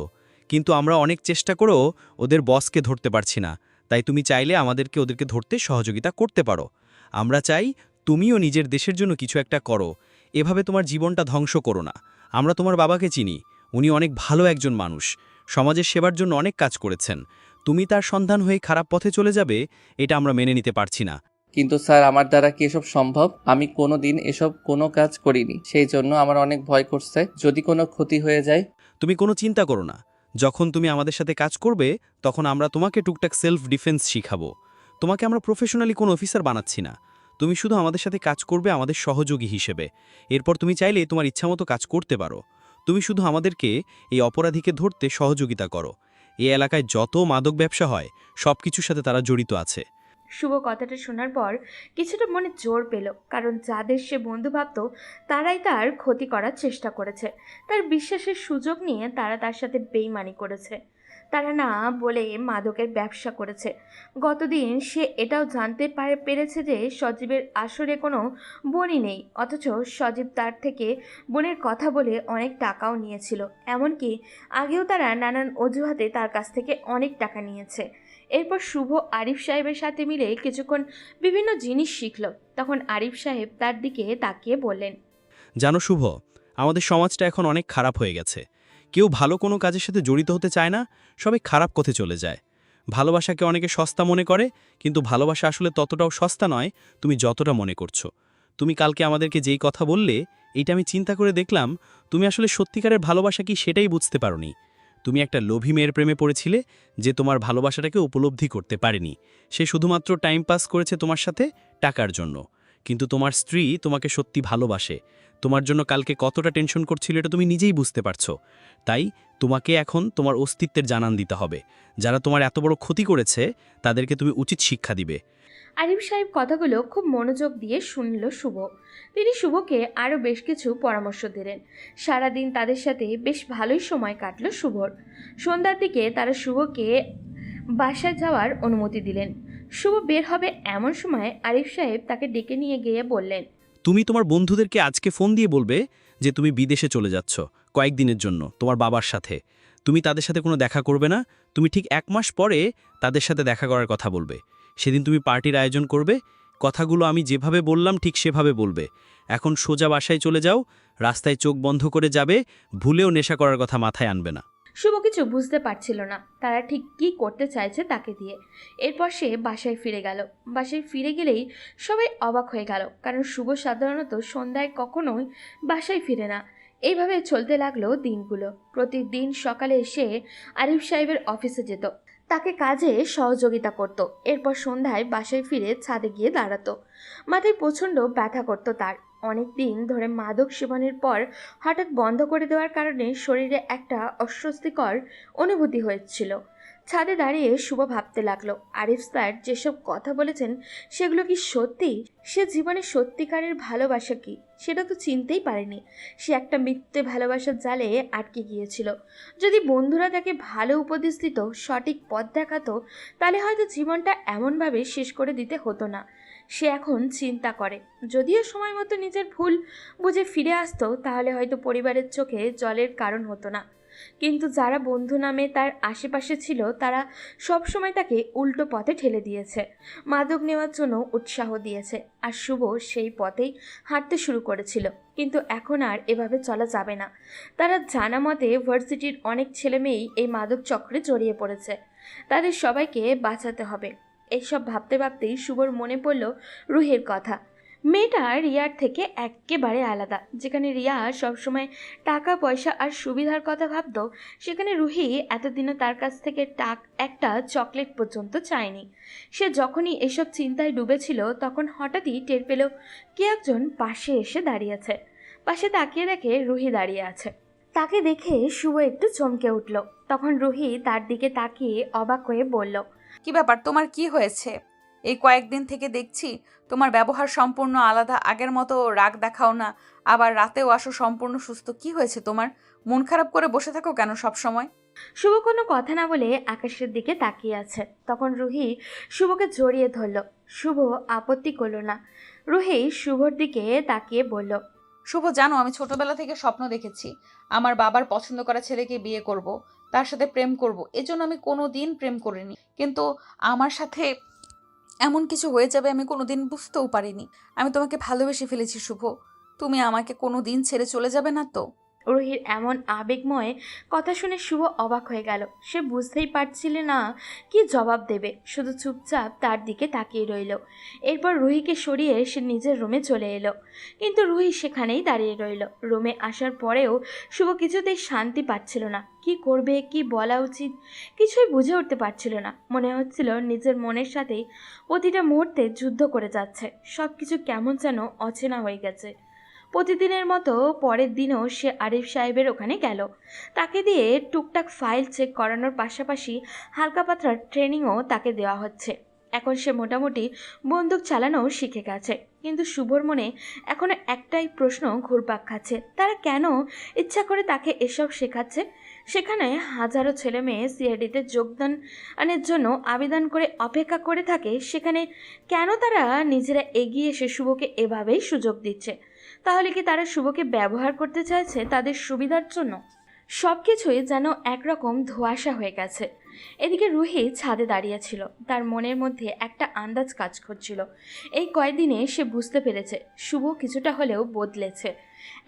কিন্তু আমরা অনেক চেষ্টা করেও ওদের বসকে ধরতে পারছি না। তাই তুমি চাইলে আমাদেরকে ওদেরকে ধরতে সহযোগিতা করতে পারো। আমরা চাই তুমিও নিজের দেশের জন্য কিছু একটা করো। এভাবে তোমার জীবনটা ধ্বংস করো না। আমরা তোমার বাবাকে চিনি, উনি অনেক ভালো একজন মানুষ, সমাজের সেবার জন্য অনেক কাজ করেছেন। তুমি তার সন্ধান হয়ে খারাপ পথে চলে যাবে, এটা আমরা মেনে নিতে পারছি না। কিন্তু স্যার, আমার দ্বারা কি এসব সম্ভব? আমি কোনো দিন এসব কোনো কাজ করিনি, সেই জন্য আমার অনেক ভয় করছে যদি কোনো ক্ষতি হয়ে যায়। তুমি কোনো চিন্তা করো না। যখন তুমি আমাদের সাথে কাজ করবে তখন আমরা তোমাকে টুকটাক সেলফ ডিফেন্স শিখাবো। তোমাকে আমরা প্রফেশনালি কোনো অফিসার বানাচ্ছি না। তুমি শুধু আমাদের সাথে কাজ করবে আমাদের সহযোগী হিসেবে। এরপর তুমি চাইলে তোমার ইচ্ছামতো কাজ করতে পারো। তুমি শুধু আমাদেরকে এই অপরাধীকে ধরতে সহযোগিতা করো। এই এলাকায় যত মাদক ব্যবসা হয় সব কিছুর সাথে তারা জড়িত আছে। শুভ কথাটা শোনার পর কিছুটা মনে জোর পেল, কারণ যাদের সে বন্ধু ভাবত তারাই তার ক্ষতি করার চেষ্টা করেছে। তার বিশ্বাসের সুযোগ নিয়ে তারা তার সাথে বেইমানি করেছে। তারা না বলে মাদকের ব্যবসা করেছে। গতদিন সে এটাও জানতে পেরেছে যে সজীবের আসলে কোনো বোনই নেই, অথচ সজীব তার থেকে বোনের কথা বলে অনেক টাকাও নিয়েছিল। এমনকি আগেও তারা নানান অজুহাতে তার কাছ থেকে অনেক টাকা নিয়েছে। এরপর শুভ আরিফ সাহেবের সাথে মিলে কিছুক্ষণ বিভিন্ন জিনিস শিখল। তখন আরিফ সাহেব তার দিকে তাকিয়ে বললেন, জানো শুভ, আমাদের সমাজটা এখন অনেক খারাপ হয়ে গেছে। কেউ ভালো কোনো কাজের সাথে জড়িত হতে চায় না, সবাই খারাপ পথে চলে যায়। ভালোবাসাকে অনেকে সস্তা মনে করে, কিন্তু ভালোবাসা আসলে ততটাও সস্তা নয় তুমি যতটা মনে করছো। তুমি কালকে আমাদেরকে যেই কথা বললে, এইটা আমি চিন্তা করে দেখলাম তুমি আসলে সত্যিকারের ভালোবাসা কি সেটাই বুঝতে পারোনি। তুমি একটা লোভী মেয়ের প্রেমে পড়েছিলে যে তোমার ভালোবাসাটাকে উপলব্ধি করতে পারেনি। সে শুধুমাত্র টাইম পাস করেছে তোমার সাথে টাকার জন্য। কিন্তু তোমার স্ত্রী তোমাকে সত্যি ভালোবাসে। তোমার জন্য কালকে কতটা টেনশন করছিল এটা তুমি নিজেই বুঝতে পারছো। তাই তোমাকে এখন তোমার অস্তিত্বের জানান দিতে হবে। যারা তোমার এত বড় ক্ষতি করেছে তাদেরকে তুমি উচিত শিক্ষা দিবে। আরিফ সাহেব কথাগুলো খুব মনোযোগ দিয়ে শুনল শুভ। তিনি শুভকে আরও বেশ কিছু পরামর্শ দিলেন। সারাদিন তাদের সাথে বেশ ভালোই সময় কাটল শুভর। সন্ধ্যার দিকে তারা শুভকে বাসায় যাওয়ার অনুমতি দিলেন। শুভ বের হবে এমন সময় আরিফ সাহেব তাকে ডেকে নিয়ে গিয়ে বললেন, তুমি তোমার বন্ধুদেরকে আজকে ফোন দিয়ে বলবে যে তুমি বিদেশে চলে যাচ্ছ কয়েকদিনের জন্য তোমার বাবার সাথে। তুমি তাদের সাথে কোনো দেখা করবে না। তুমি ঠিক 1 মাস পরে তাদের সাথে দেখা করার কথা বলবে। সেদিন তুমি পার্টির আয়োজন করবে। কথাগুলো আমি যেভাবে বললাম ঠিক সেভাবে বলবে। এখন সোজা বাসায় চলে যাও, রাস্তায় চোখ বন্ধ করে যাবে, ভুলেও নেশা করার কথা মাথায় আনবে না। শুভ কিছু বুঝতে পারছিল না তারা ঠিক কী করতে চাইছে তাকে দিয়ে। এরপর সে বাসায় ফিরে গেল। বাসায় ফিরে গেলেই সবাই অবাক হয়ে গেল, কারণ শুভ সাধারণত সন্ধ্যায় কখনোই বাসায় ফিরে না। এইভাবে চলতে লাগলো দিনগুলো। প্রতিদিন সকালে এসে আরিফ সাহেবের অফিসে যেত, তাকে কাজে সহযোগিতা করত। এরপর সন্ধ্যায় বাসায় ফিরে ছাদে গিয়ে দাঁড়াতো। মাথায় প্রচণ্ড ব্যথা করতো তার। অনেক দিন ধরে মাদক সেবনের পর হঠাৎ বন্ধ করে দেওয়ার কারণে শরীরে একটা অস্বস্তিকর অনুভূতি হয়েছিল। ছাদে দাঁড়িয়ে শুভ ভাবতে লাগলো, আরিফ স্যার যেসব কথা বলেছেন সেগুলো কি সত্যি? সে জীবনে সত্যিকারের ভালোবাসা কি সেটা তো চিনতেই পারেনি। সে একটা মিথ্যে ভালোবাসার জালে আটকে গিয়েছিল। যদি বন্ধুরা তাকে ভালো উপদেশ দিত, সঠিক পথ দেখাতো, তাহলে হয়তো জীবনটা এমনভাবে শেষ করে দিতে হতো না। সে এখন চিন্তা করে, যদিও সময় মতো নিজের ভুল বুঝে ফিরে আসতো তাহলে হয়তো পরিবারের চোখে জলের কারণ হতো না। কিন্তু যারা বন্ধু নামে তার আশেপাশে ছিল তারা সবসময় তাকে উল্টো পথে ঠেলে দিয়েছে, মাদক নেওয়ার জন্য উৎসাহ দিয়েছে। আর শুভ সেই পথেই হাঁটতে শুরু করেছিল। কিন্তু এখন আর এভাবে চলা যাবে না। তারা জানা মতে ভার্সিটির অনেক ছেলেমেয়েই এই মাদক চক্রে জড়িয়ে পড়েছে, তাদের সবাইকে বাঁচাতে হবে। এইসব ভাবতে ভাবতেই শুভর মনে পড়ল রুহির কথা। মেয়েটা রিয়ার থেকে একেবারে আলাদা। যেখানে রিয়া সবসময় টাকা পয়সা আর সুবিধার কথা ভাবতো, সেখানে রুহি এতদিনও তার কাছ থেকে একটা চকলেট পর্যন্ত চায়নি। সে যখনই এসব চিন্তায় ডুবেছিল তখন হঠাৎই টের পেল কে একজন পাশে এসে দাঁড়িয়েছে। পাশে তাকিয়ে দেখে রুহি দাঁড়িয়ে আছে। তাকে দেখে শুভ একটু চমকে উঠল। তখন রুহি তার দিকে তাকিয়ে অবাক হয়ে বলল, কি ব্যাপার, তোমার কি হয়েছে? এই কয়েকদিন থেকে দেখছি তোমার ব্যবহার সম্পূর্ণ আলাদা। আগের মতো রাগ দেখাও না, আবার রাতেও আসো সম্পূর্ণ সুস্থ। কি হয়েছে তোমার? মন খারাপ করে বসে থাকো কেন সব সময়? শুভ কোনো কথা না বলে আকাশের দিকে তাকিয়ে আছে। তখন রুহি শুভকে জড়িয়ে ধরল। শুভ আপত্তি করল না। রুহি শুভর দিকে তাকিয়ে বলল, শুভ, জানো আমি ছোটবেলা থেকে স্বপ্ন দেখেছি আমার বাবার পছন্দ করা ছেলেকে বিয়ে করব, তার সাথে প্রেম করব। এজন্য আমি কোনোদিন প্রেম করিনি, কিন্তু আমার সাথে এমন কিছু হয়ে যাবে আমি কোনোদিন বুঝতেও পারিনি। আমি তোমাকে ভালোবেসে ফেলেছি শুভ। তুমি আমাকে কোনোদিন ছেড়ে চলে যাবে না তো? রুহির এমন আবেগময় কথা শুনে শুভ অবাক হয়ে গেল। সে বুঝতেই পারছিল না কি জবাব দেবে, শুধু চুপচাপ তার দিকে তাকিয়ে রইল। এরপর রুহিকে সরিয়ে সে নিজের রুমে চলে এলো। কিন্তু রুহি সেখানেই দাঁড়িয়ে রইল। রুমে আসার পরেও শুভ কিছুতেই শান্তি পাচ্ছিল না। কি করবে, কি বলা উচিত, কিছুই বুঝে উঠতে পারছিল না। মনে হচ্ছিল নিজের মনের সাথেই প্রতিটা মুহূর্তে যুদ্ধ করে যাচ্ছে। সব কিছু কেমন যেন অচেনা হয়ে গেছে। প্রতিদিনের মতো পরের দিনও সে আরিফ সাহেবের ওখানে গেল। তাকে দিয়ে টুকটাক ফাইল চেক করানোর পাশাপাশি হালকা পাতলার ট্রেনিংও তাকে দেওয়া হচ্ছে। এখন সে মোটামুটি বন্দুক চালানোও শিখে গেছে। কিন্তু শুভর মনে এখনও একটাই প্রশ্ন ঘুরপাক খাচ্ছে, তারা কেন ইচ্ছা করে তাকে এসব শেখাচ্ছে? সেখানে হাজারো ছেলে মেয়ে সিআইডিতে যোগদানের জন্য আবেদন করে অপেক্ষা করে থাকে, সেখানে কেন তারা নিজেরা এগিয়ে এসে শুভকে এভাবেই সুযোগ দিচ্ছে? তাহলে কি তারা শুভকে ব্যবহার করতে চাইছে তাদের সুবিধার জন্য? সব কিছুই যেন একরকম ধোঁয়াশা হয়ে গেছে। এদিকে রুহি ছাদে দাঁড়িয়েছিল। তার মনের মধ্যে একটা আন্দাজ কাজ করছিল। এই কয়েকদিনে সে বুঝতে পেরেছে শুভ কিছুটা হলেও বদলেছে।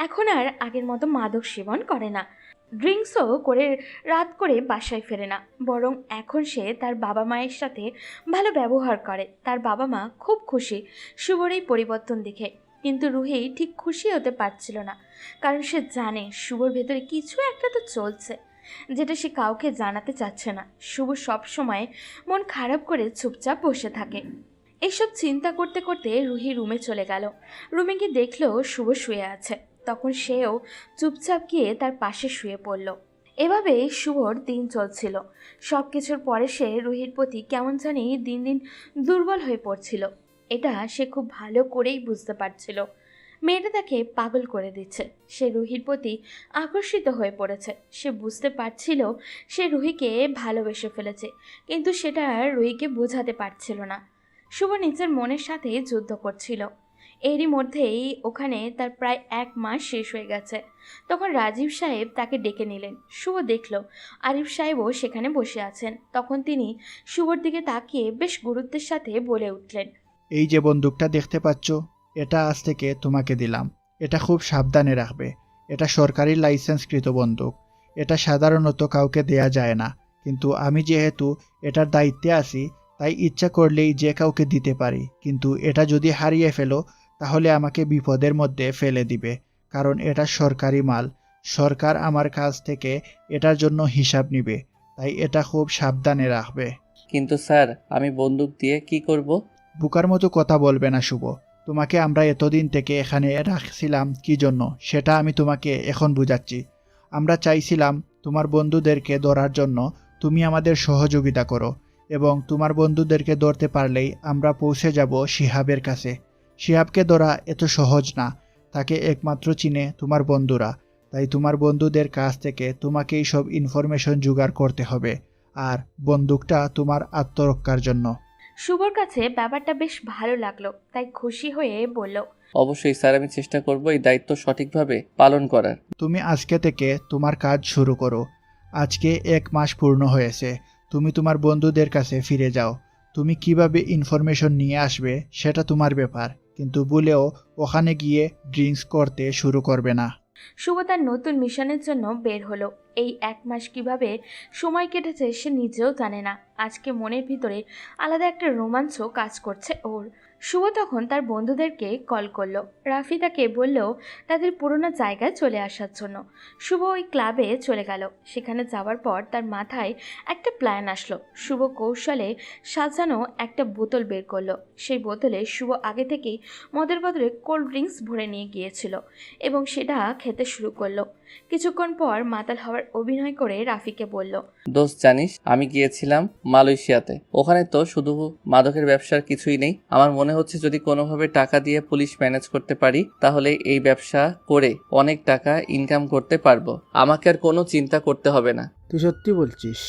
এখন আর আগের মতো মাদক সেবন করে না, ড্রিঙ্কসও করে রাত করে বাসায় ফেরে না। বরং এখন সে তার বাবা মায়ের সাথে ভালো ব্যবহার করে। তার বাবা মা খুব খুশি শুভর এই পরিবর্তন দেখে। কিন্তু রুহি ঠিক খুশি হতে পারছিল না, কারণ সে জানে শুভর ভেতরে কিছু একটা তো চলছে, যেটা সে কাউকে জানাতে চাচ্ছে না। শুভ সব সময় মন খারাপ করে চুপচাপ বসে থাকে। এসব চিন্তা করতে করতে রুহি রুমে চলে গেল। রুমে গিয়ে দেখলো শুভ শুয়ে আছে। তখন সেও চুপচাপ গিয়ে তার পাশে শুয়ে পড়ল। এভাবেই শুভর দিন চলছিল। সব কিছুর পরে সে রুহির প্রতি কেমন জানি দিন দিন দুর্বল হয়ে পড়ছিল। এটা সে খুব ভালো করেই বুঝতে পারছিল। মেয়েটা তাকে পাগল করে দিচ্ছে। সে রুহির প্রতি আকর্ষিত হয়ে পড়েছে। সে বুঝতে পারছিল সে রুহিকে ভালোবেসে ফেলেছে, কিন্তু সেটা রুহিকে বোঝাতে পারছিল না। শুভ নিজের মনের সাথে যুদ্ধ করছিল। এরই মধ্যেই ওখানে তার প্রায় 1 মাস শেষ হয়ে গেছে। তখন রাজীব সাহেব তাকে ডেকে নিলেন। শুভ দেখল আরিফ সাহেবও সেখানে বসে আছেন। তখন তিনি শুভর দিকে তাকিয়ে বেশ গুরুত্বের সাথে বলে উঠলেন, এই যে বন্দুকটা দেখতে পাচ্ছ, এটা আজ থেকে তোমাকে দিলাম। এটা খুব সাবধানে রাখবে। এটা সরকারি লাইসেন্সকৃত বন্দুক। এটা সাধারণত কাউকে দেয়া যায় না, কিন্তু আমি যেহেতু এটার দায়িত্বে আছি তাই ইচ্ছা করলেই যে কাউকে দিতে পারি। কিন্তু এটা যদি হারিয়ে ফেলো তাহলে আমাকে বিপদের মধ্যে ফেলে দিবে, কারণ এটা সরকারি মাল। সরকার আমার কাছ থেকে এটার জন্য হিসাব নিবে, তাই এটা খুব সাবধানে রাখবে। কিন্তু স্যার আমি বন্দুক দিয়ে কি করব? বুকার মতো কথা বলবে না শুভ। তোমাকে আমরা এতদিন থেকে এখানে রাখছিলাম কি জন্য সেটা আমি তোমাকে এখন বুঝাচ্ছি। আমরা চাইছিলাম তোমার বন্ধুদেরকে ধরার জন্য তুমি আমাদের সহযোগিতা করো, এবং তোমার বন্ধুদেরকে ধরতে পারলেই আমরা পৌঁছে যাব শিহাবের কাছে। শিহাবকে ধরা এত সহজ না, তাকে একমাত্র চিনে তোমার বন্ধুরা। তাই তোমার বন্ধুদের কাছ থেকে তোমাকেই সব ইনফরমেশন জোগাড় করতে হবে, আর বন্দুকটা তোমার আত্মরক্ষার জন্য। শুভর কাছে ব্যাপারটা বেশ ভালো লাগলো, তাই খুশি হয়ে বলল, অবশ্যই স্যার, আমি চেষ্টা করব এই দায়িত্ব সঠিকভাবে পালন করার। তুমি আজকে থেকে তোমার কাজ শুরু করো। আজকে 1 মাস পূর্ণ হয়েছে। তুমি তোমার বন্ধুদের কাছে ফিরে যাও। তুমি কিভাবে ইনফরমেশন নিয়ে আসবে সেটা তোমার ব্যাপার, কিন্তু ভুলেও ওখানে গিয়ে ড্রিঙ্কস করতে শুরু করবে না। শুভ তার নতুন মিশনের জন্য বের হলো। এই 1 মাস কিভাবে সময় কেটেছে সে নিজেও জানে না। আজকে মনের ভিতরে আলাদা একটা রোমাঞ্চ কাজ করছে ওর। শুভ তখন তার বন্ধুদেরকে কল করলো। রাফি তাকে বলল তাদের পুরোনো জায়গায় চলে আসার জন্য। শুভ ওই ক্লাবে চলে গেল। সেখানে যাওয়ার পর তার মাথায় একটা প্ল্যান আসলো। শুভ কৌশলে সাজানো একটা বোতল বের করলো। সেই বোতলে শুভ আগে থেকেই মদের বদলে কোল্ড ড্রিঙ্কস ভরে নিয়ে গিয়েছিল এবং সেটা খেতে শুরু করলো। কিছুক্ষণ পর মাতাল হওয়ার অভিনয় করে রাফিকে বলল, দোস্ত জানিস আমি গিয়েছিলাম মালয়েশিয়াতে। ওখানে তো শুধু মাদকের ব্যবসার কিছুই নেই। আমার মনে হচ্ছে যদি কোনোভাবে টাকা দিয়ে পুলিশ ম্যানেজ করতে পারি তাহলে এই ব্যবসা করে অনেক টাকা ইনকাম করতে পারবো। আমাকে আর কোনো চিন্তা করতে হবে না। তুই সত্যি বলছিস?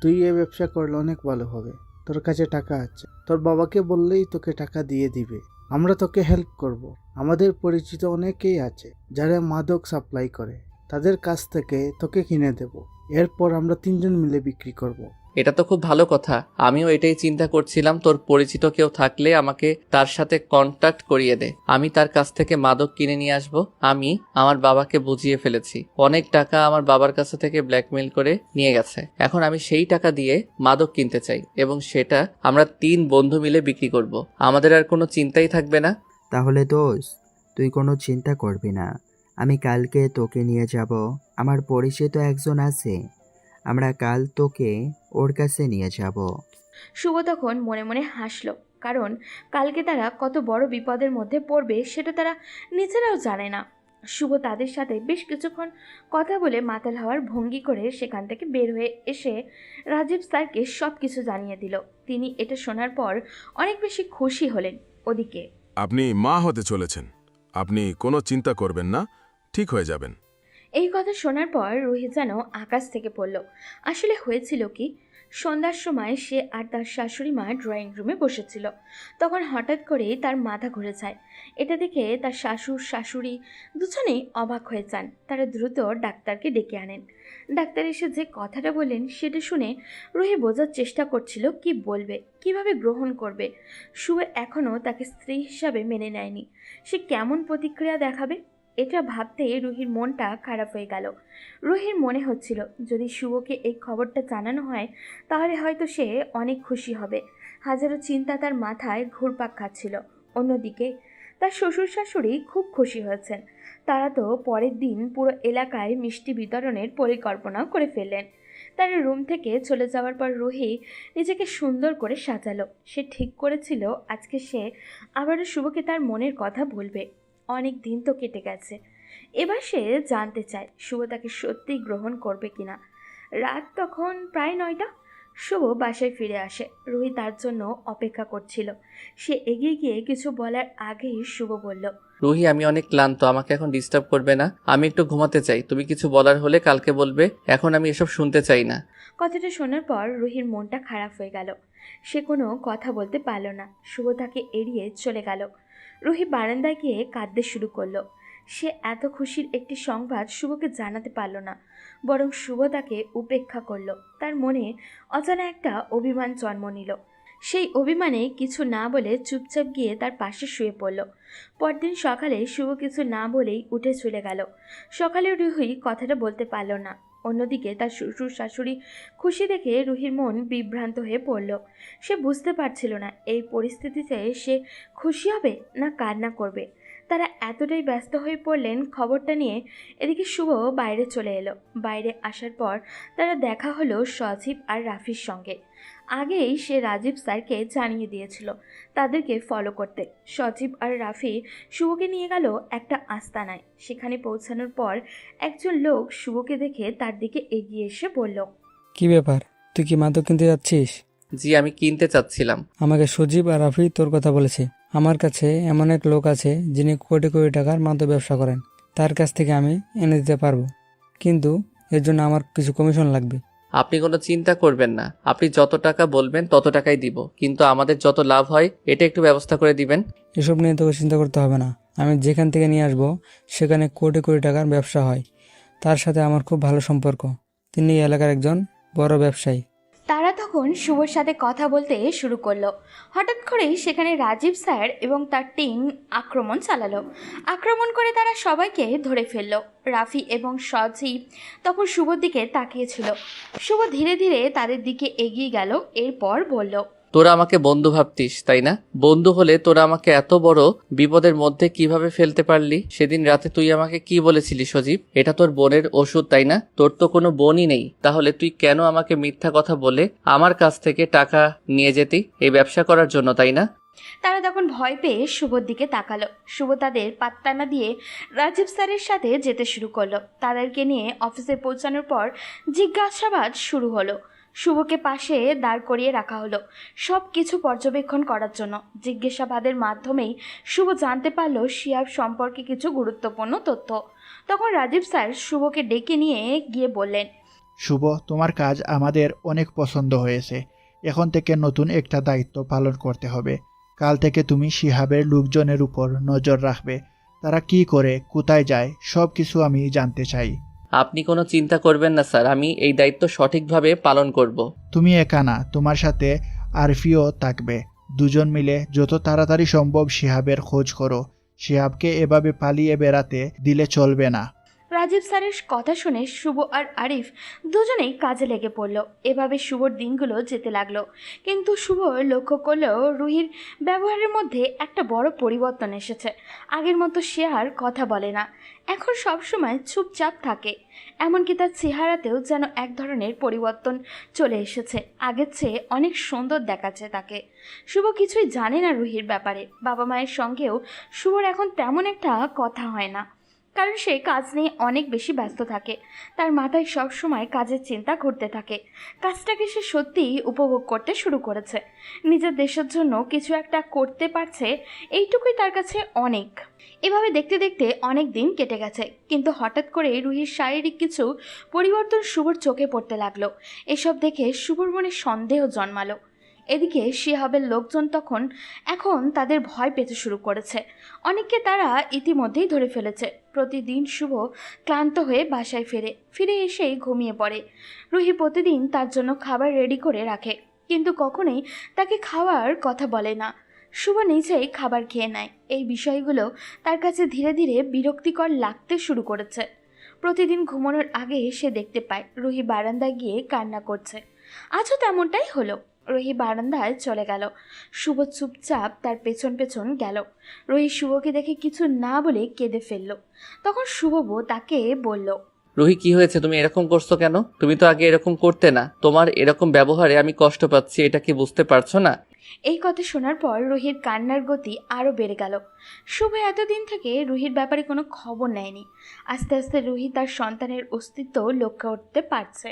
তুই এই ব্যবসা করলে অনেক ভালো হবে। তোর কাছে টাকা আছে, তোর বাবাকে বললেই তোকে টাকা দিয়ে দিবে। আমরা তোকে হেল্প করব। আমাদের পরিচিত অনেকেই আছে যারা মাদক সাপ্লাই করে, তাদের কাছ থেকে তোকে কিনে দেব। এরপর আমরা 3 জন মিলে বিক্রি করব। এটা তো খুব ভালো কথা। আমিও এটাই চিন্তা করছিলাম, তোর পরিচিত কেউ থাকলে আমাকে তার সাথে কন্ট্যাক্ট করিয়ে দে। আমি তার কাছ থেকে মাদক কিনে নিয়ে আসব। আমি আমার বাবাকে বুঝিয়ে ফেলেছি। অনেক টাকা আমার বাবার কাছে থেকে ব্ল্যাকমেইল করে নিয়ে গেছে। এখন আমি সেই টাকা দিয়ে মাদক কিনতে চাই এবং সেটা আমরা 3 বন্ধু মিলে বিক্রি করব। আমাদের আর কোনো চিন্তাই থাকবে না। তাহলে দোস্ত তুই কোনো চিন্তা করবি না, আমি কালকে তোকে নিয়ে যাব। আমার পরিচিত একজন আছে, আমরা কাল তোকে ওর কাছে নিয়ে যাব। শুভ তখন মনে মনে হাসল, কারণ কালকে তারা কত বড় বিপদের মধ্যে পড়বে সেটা তারা নিজেরাও জানে না। শুভ তাদের সাথে বেশ কিছুক্ষণ কথা বলে মাতাল হওয়ার ভঙ্গি করে সেখান থেকে বের হয়ে এসে রাজীব স্যারকে সব কিছু জানিয়ে দিল। তিনি এটা শোনার পর অনেক বেশি খুশি হলেন। ওদিকে আপনি মা হতে চলেছেন, আপনি কোনো চিন্তা করবেন না, ঠিক হয়ে যাবেন। এই কথা শোনার পর রুহি যেন আকাশ থেকে পড়ল। আসলে হয়েছিল কি, সন্ধ্যার সময় সে আর তার শাশুড়ি মা ড্রয়িং রুমে বসেছিল। তখন হঠাৎ করেই তার মাথা ঘুরে যায়। এটা দেখে তার শ্বশুর শাশুড়ি দুজনেই অবাক হয়ে যান। তারা দ্রুত ডাক্তারকে ডেকে আনেন। ডাক্তার এসে যে কথাটা বললেন সেটা শুনে রুহি বোঝার চেষ্টা করছিল কি বলবে, কিভাবে গ্রহণ করবে। শুভ এখনও তাকে স্ত্রী হিসাবে মেনে নেয়নি। সে কেমন প্রতিক্রিয়া দেখাবে এটা ভাবতে রুহির মনটা খারাপ হয়ে গেল। রুহির মনে হচ্ছিল যদি শুভকে এই খবরটা জানানো হয় তাহলে হয়তো সে অনেক খুশি হবে। হাজারো চিন্তা তার মাথায় ঘুরপাক খাচ্ছিল। অন্যদিকে তার শ্বশুর শাশুড়ি খুব খুশি হয়েছেন। তারা তো পরের দিন পুরো এলাকায় মিষ্টি বিতরণের পরিকল্পনা করে ফেললেন। তার রুম থেকে চলে যাওয়ার পর রুহি নিজেকে সুন্দর করে সাজালো। সে ঠিক করেছিল আজকে সে আবারও শুভকে তার মনের কথা বলবে। অনেক দিন তো কেটে গেছে, এবার সে জানতে চায় শুভ তাকে সত্যিই গ্রহণ করবে কিনা। রাত তখন প্রায় 9টা। শুভ বাসায় ফিরে আসে। রুহি তার জন্য অপেক্ষা করছিল। সে এগিয়ে গিয়ে কিছু বলার আগেই শুভ বলল, রুহি আমি অনেক ক্লান্ত, আমাকে এখন ডিস্টার্ব করবে না। আমি একটু ঘুমাতে চাই। তুমি কিছু বলার হলে কালকে বলবে, এখন আমি এসব শুনতে চাই না। কথাটা শোনার পর রুহির মনটা খারাপ হয়ে গেল। সে কোনো কথা বলতে পারল না। শুভ তাকে এড়িয়ে চলে গেল। রুহি বারান্দায় গিয়ে কাঁদতে শুরু করলো। সে এত খুশির একটি সংবাদ শুভকে জানাতে পারল না, বরং শুভ তাকে উপেক্ষা করল। তার মনে অজানা একটা অভিমান জন্ম নিল। সেই অভিমানে কিছু না বলে চুপচাপ গিয়ে তার পাশে শুয়ে পড়ল। পরদিন সকালে শুভ কিছু না বলেই উঠে চলে গেল। সকালে রুহি কথাটা বলতে পারল না। অন্যদিকে তার শ্বশুর শাশুড়ি খুশি দেখে রুহির মন বিভ্রান্ত হয়ে পড়ল। সে বুঝতে পারছিল না এই পরিস্থিতিতে সে খুশি হবে না কান্না করবে। তারা এতটাই ব্যস্ত হয়ে পড়লেন খবরটা নিয়ে। এদিকে শুভ বাইরে চলে এলো। বাইরে আসার পর তারা দেখা হলো সজীব আর রাফির সঙ্গে। আগেই সে রাজীব স্যারকে জানিয়ে দিয়েছিল তাদেরকে ফলো করতে। সজীব আর রাফি শুভকে নিয়ে গেল একটা আস্তানায়। সেখানে পৌঁছানোর পর একজন লোক শুভকে দেখে তার দিকে এগিয়ে এসে বলল, কি ব্যাপার, তুই কি মাদক কিনতে যাচ্ছিস? জি, আমি কিনতে চাচ্ছিলাম। আমাকে সজীব আর রাফি তোর কথা বলেছে। আমার কাছে এমন এক লোক আছে যিনি কোটি কোটি টাকার মাদক ব্যবসা করেন। তার কাছ থেকে আমি এনে দিতে পারবো, কিন্তু এর জন্য আমার কিছু কমিশন লাগবে। আপনি কোনো চিন্তা করবেন না, আপনি যত টাকা বলবেন তত টাকাই দিব, কিন্তু আমাদের যত লাভ হয় এটা একটু ব্যবস্থা করে দিবেন। এসব নিয়ে তোকে চিন্তা করতে হবে না। আমি যেখান থেকে নিয়ে আসবো সেখানে কোটি কোটি টাকার ব্যবসা হয়। তার সাথে আমার খুব ভালো সম্পর্ক। তিনি এই এলাকার একজন বড় ব্যবসায়ী। তারা তখন শুভর সাথে কথা বলতে শুরু করলো। হঠাৎ করেই সেখানে রাজীব স্যার এবং তার টিম আক্রমণ চালালো। আক্রমণ করে তারা সবাইকে ধরে ফেললো। রাফি এবং সজীব তখন শুভর দিকে তাকিয়েছিল। শুভ ধীরে ধীরে তাদের দিকে এগিয়ে গেল। এরপর বলল, তোরা আমাকে বন্ধু ভাবতিস তাই না? বন্ধু হলে তোরা আমাকে এত বড় বিপদের মধ্যে কিভাবে ফেলতে পারলি? সেদিন রাতে তুই আমাকে কি বলেছিলি সজীব? এটা তোর বোনের ওষুধ তাই না? তোর তো কোনো বোনই নেই, তাহলে তুই কেন আমাকে মিথ্যা কথা বলে আমার কাছ থেকে টাকা নিয়ে যেতি এই ব্যবসা করার জন্য, তাই না? তারা তখন ভয় পেয়ে শুভর দিকে তাকালো। শুভ তাদের পাত্তা না দিয়ে রাজীব স্যারের সাথে যেতে শুরু করলো। তাদেরকে নিয়ে অফিসে পৌঁছানোর পর জিজ্ঞাসাবাদ শুরু হলো। শুভকে পাশে দাঁড় করিয়ে রাখা হলো সব কিছু পর্যবেক্ষণ করার জন্য। জিজ্ঞাসাবাদের মাধ্যমেই শুভ জানতে পারল শিহাব সম্পর্কে কিছু গুরুত্বপূর্ণ তথ্য। তখন রাজীব স্যার শুভকে ডেকে নিয়ে গিয়ে বললেন, শুভ, তোমার কাজ আমাদের অনেক পছন্দ হয়েছে। এখন থেকে নতুন একটা দায়িত্ব পালন করতে হবে। কাল থেকে তুমি শিহাবের লোকজনের উপর নজর রাখবে। তারা কি করে, কোথায় যায়, সব কিছু আমি জানতে চাই। আপনি কোনো চিন্তা করবেন না স্যার, আমি এই দায়িত্ব সঠিকভাবে পালন করব। তুমি একা না, তোমার সাথে আরফিও থাকবে। দুজন মিলে যত তাড়াতাড়ি সম্ভব শিহাবের খোঁজ করো। শিহাবকে এভাবে পালিয়ে বেড়াতে দিলে চলবে না। রাজীব স্যারের কথা শুনে শুভ আর আরিফ দুজনেই কাজে লেগে পড়ল। এভাবে শুভর দিনগুলো যেতে লাগলো। কিন্তু শুভ লক্ষ্য করলেও রুহির ব্যবহারের মধ্যে একটা বড় পরিবর্তন এসেছে। আগের মতো সে আর কথা বলে না, এখন সবসময় চুপচাপ থাকে। এমনকি তার চেহারাতেও যেন এক ধরনের পরিবর্তন চলে এসেছে। আগের চেয়ে অনেক সুন্দর দেখাচ্ছে তাকে। শুভ কিছুই জানে না রুহির ব্যাপারে। বাবা মায়ের সঙ্গেও শুভর এখন তেমন একটা কথা হয় না, কারণ সে কাজ নিয়ে অনেক বেশি ব্যস্ত থাকে। তার মাথায় সব সময় কাজের চিন্তা ঘুরতে থাকে। কাজটাকে সে সত্যিই উপভোগ করতে শুরু করেছে। নিজের দেশের জন্য কিছু একটা করতে পারছে, এইটুকুই তার কাছে অনেক। এভাবে দেখতে দেখতে অনেক দিন কেটে গেছে, কিন্তু হঠাৎ করে রুহির শারীরিক কিছু পরিবর্তন শুভর চোখে পড়তে লাগলো। এসব দেখে শুভর মনে সন্দেহ জন্মালো। এদিকে শিহাবের লোকজন এখন তাদের ভয় পেতে শুরু করেছে। অনেককে তারা ইতিমধ্যেই ধরে ফেলেছে। প্রতিদিন শুভ ক্লান্ত হয়ে বাসায় ফিরে এসেই ঘুমিয়ে পড়ে। রুহি প্রতিদিন তার জন্য খাবার রেডি করে রাখে, কিন্তু কখনোই তাকে খাওয়ার কথা বলে না। শুভ নিজেই খাবার খেয়ে নেয়। এই বিষয়গুলো তার কাছে ধীরে ধীরে বিরক্তিকর লাগতে শুরু করেছে। প্রতিদিন ঘুমানোর আগে সে দেখতে পায় রুহি বারান্দায় গিয়ে কান্না করছে। আজও তেমনটাই হলো। রুহি বারান্দায় চলে গেল। শুভ চুপচাপ তার পেছন পেছন গেল। রুহি শুভকে দেখে কিছু না বলে কেঁদে ফেলল। তখন শুভ তাকে বলল, রুহি, কি হয়েছে? তুমি এরকম করছো কেন? তুমি তো আগে এরকম করতে না। তোমার এরকম ব্যবহারে আমি কষ্ট পাচ্ছি, এটা কি বুঝতে পারছো না? এই কথা শোনার পর রুহির কান্নার গতি আরও বেড়ে গেল। শুভ এতদিন থেকে রুহির ব্যাপারে কোনো খবর নেয়নি। আস্তে আস্তে রুহি তার সন্তানের অস্তিত্ব লক্ষ্য করতে পারছে।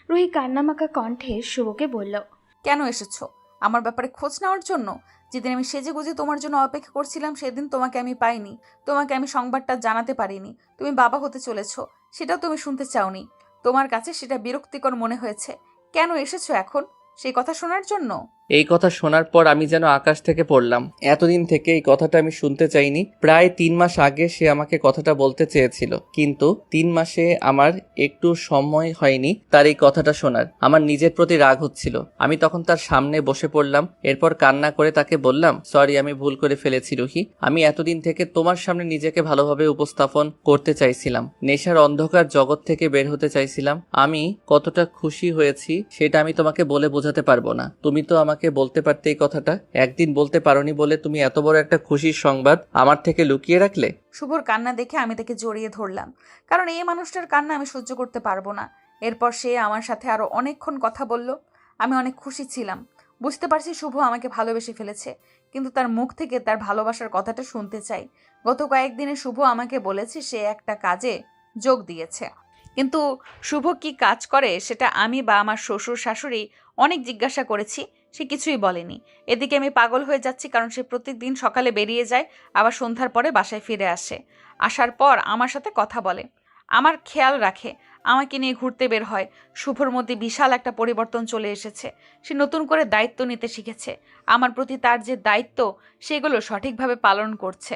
রুহি কান্নামাখা কণ্ঠে শুভকে বলল, কেন এসেছো? আমার ব্যাপারে খোঁজ নেওয়ার জন্য? যেদিন আমি সেজেগুজে তোমার জন্য অপেক্ষা করছিলাম সেদিন তোমাকে আমি পাইনি। তোমাকে আমি সংবাদটা জানাতে পারিনি তুমি বাবা হতে চলেছো, সেটাও তুমি শুনতে চাওনি। তোমার কাছে সেটা বিরক্তিকর মনে হয়েছে। কেন এসেছো এখন? সেই কথা শোনার জন্য? এই কথা শোনার পর আমি যেন আকাশ থেকে পড়লাম। এতদিন থেকে এই কথাটা আমি শুনতে চাইনি। প্রায় 3 মাস আগে সে আমাকে কথাটা বলতে চেয়েছিল, কিন্তু 3 মাসে আমার একটু সময় হয়নি তার এই কথাটা শোনার। আমার নিজের প্রতি রাগ হচ্ছিল। আমি তখন তার সামনে বসে পড়লাম। এরপর কান্না করে তাকে বললাম, সরি, আমি ভুল করে ফেলেছি রুহি। আমি এতদিন থেকে তোমার সামনে নিজেকে ভালোভাবে উপস্থাপন করতে চাইছিলাম। নেশার অন্ধকার জগৎ থেকে বের হতে চাইছিলাম। আমি কতটা খুশি হয়েছি সেটা আমি তোমাকে বলে বোঝাতে পারবো না। তুমি তো আমাকে আমাকে বলতে পারতে এই কথাটা? একদিন বলতে পারোনি বলে তুমি এত বড় একটা খুশির সংবাদ আমার থেকে লুকিয়ে রাখলে? শুভর কান্না দেখে আমি তাকে জড়িয়ে ধরলাম, কারণ এই মানুষটার কান্না আমি সহ্য করতে পারবো না। এরপর সে আমার সাথে আরো অনেকক্ষণ কথা বলল। আমি অনেক খুশি ছিলাম। বুঝতে পারছি শুভ আমাকে ভালোবেসে ফেলেছে, কিন্তু তার মুখ থেকে তার ভালোবাসার কথাটা শুনতে চাই। গত কয়েকদিনে শুভ আমাকে বলেছে সে একটা কাজে যোগ দিয়েছে, কিন্তু শুভ কি কাজ করে সেটা আমি বা আমার শ্বশুর শাশুড়ি অনেক জিজ্ঞাসা করেছি, সে কিছুই বলেনি। এদিকে আমি পাগল হয়ে যাচ্ছি, কারণ সে প্রত্যেকদিন সকালে বেরিয়ে যায়, আবার সন্ধ্যার পরে বাসায় ফিরে আসে। আসার পর আমার সাথে কথা বলে, আমার খেয়াল রাখে, আমাকে নিয়ে ঘুরতে বের হয়। শুভর মধ্যে বিশাল একটা পরিবর্তন চলে এসেছে। সে নতুন করে দায়িত্ব নিতে শিখেছে। আমার প্রতি তার যে দায়িত্ব সেগুলো সঠিকভাবে পালন করছে,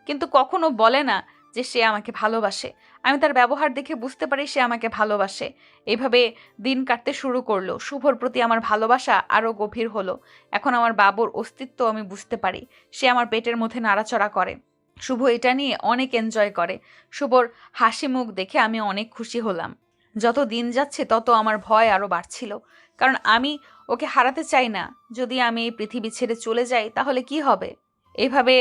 কিন্তু কখনো বলে না যে সে আমাকে ভালোবাসে। আমি তার ব্যবহার দেখে বুঝতে পারি সে আমাকে ভালোবাসে। এভাবে দিন কাটতে শুরু করলো। শুভর প্রতি আমার ভালোবাসা আরও গভীর হলো। এখন আমার বাবুর অস্তিত্ব আমি বুঝতে পারি। সে আমার পেটের মধ্যে নাড়াচড়া করে। শুভ এটা নিয়ে অনেক এনজয় করে। শুভর হাসি মুখ দেখে আমি অনেক খুশি হলাম। যত দিন যাচ্ছে তত আমার ভয় আরও বাড়ছিল, কারণ আমি ওকে হারাতে চাই না। যদি আমি এই পৃথিবী ছেড়ে চলে যাই তাহলে কি হবে? এভাবে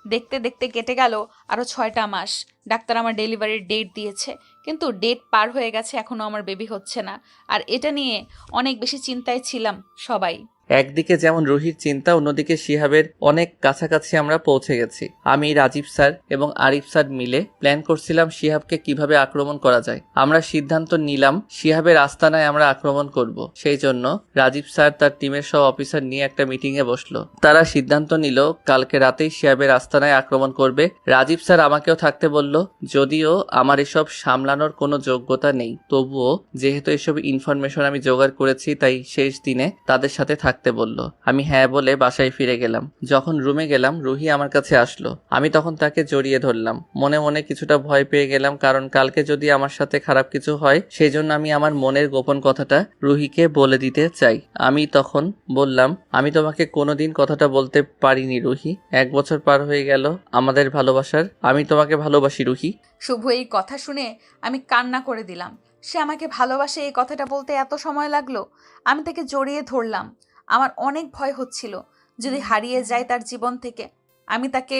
দেখতে দেখতে কেটে গেল আরও 6টা মাস। ডাক্তার আমার ডেলিভারির ডেট দিয়েছে, কিন্তু ডেট পার হয়ে গেছে, এখনও আমার বেবি হচ্ছে না। আর এটা নিয়ে অনেক বেশি চিন্তায় ছিলাম সবাই। একদিকে যেমন রুহির চিন্তা, অন্যদিকে শিহাবের অনেক কাছাকাছি আমরা পৌঁছে গেছি। আমি, রাজীব স্যার এবং আরিফ স্যার মিলে প্ল্যান করছিলাম শিহাবকে কিভাবে আক্রমণ করা যায়। আমরা সিদ্ধান্ত নিলাম শিহাবের আস্তানায় আমরা আক্রমণ করব। সেই জন্য রাজীব স্যার তার টিমের সব অফিসার নিয়ে একটা মিটিংয়ে বসলো। তারা সিদ্ধান্ত নিল কালকে রাতেই শিহাবের আস্তানায় আক্রমণ করবে। রাজীব স্যার আমাকেও থাকতে বলল, যদিও আমার এসব সামলানোর কোনো যোগ্যতা নেই, তবুও যেহেতু এসব ইনফরমেশন আমি জোগাড় করেছি, তাই শেষ দিনে তাদের সাথে থাকতে বলল। আমি হ্যাঁ বলে বাসায় ফিরে গেলাম। যখন রুমে গেলাম রুহি আমার কাছে আসলো। আমি তখন তাকে জড়িয়ে ধরলাম। মনে মনে কিছুটা ভয় পেয়ে গেলাম, কারণ কালকে যদি আমার সাথে খারাপ কিছু হয় সেই জন্য আমি আমার মনের গোপন কথাটা রুহিকে বলে দিতে চাই। আমি তখন বললাম, আমি তোমাকে কোনোদিন কথাটা বলতে পারিনি রুহি। 1 বছর পার হয়ে গেল আমাদের ভালোবাসার। আমি তোমাকে ভালোবাসি রুহি। শুভ এই কথা শুনে আমি কান্না করে দিলাম। সে আমাকে ভালোবাসে এই কথাটা বলতে এত সময় লাগলো। আমি তাকে জড়িয়ে ধরলাম। আমার অনেক ভয় হচ্ছিল যদি হারিয়ে যায় তার জীবন থেকে। আমি তাকে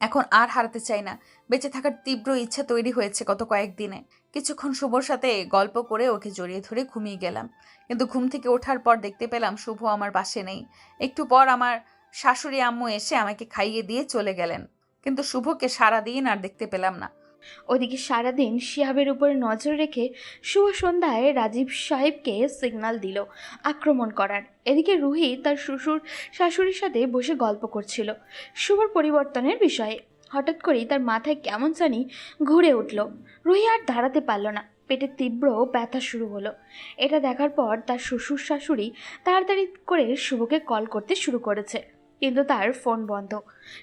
এখন আর হারাতে চাই না। বেঁচে থাকার তীব্র ইচ্ছা তৈরি হয়েছে গত কয়েকদিনে। কিছুক্ষণ শুভর সাথে গল্প করে ওকে জড়িয়ে ধরে ঘুমিয়ে গেলাম, কিন্তু ঘুম থেকে ওঠার পর দেখতে পেলাম শুভ আমার পাশে নেই। একটু পর আমার শাশুড়ি আম্মু এসে আমাকে খাইয়ে দিয়ে চলে গেলেন, কিন্তু শুভকে সারাদিন আর দেখতে পেলাম না। ওদিকে সারাদিন শিহাবের উপর নজর রেখে শুভ সন্ধ্যায় রাজীব সাহেবকে সিগন্যাল দিল আক্রমণ করার। এদিকে রুহি তার শ্বশুর শাশুড়ির সাথে বসে গল্প করছিল শুভর পরিবর্তনের বিষয়ে। হঠাৎ করেই তার মাথায় কেমন জানি ঘুরে উঠল। রুহি আর দাঁড়াতে পারল না, পেটে তীব্র ব্যথা শুরু হলো। এটা দেখার পর তার শ্বশুর শাশুড়ি তাড়াতাড়ি করে শুভকে কল করতে শুরু করেছে, কিন্তু তার ফোন বন্ধ।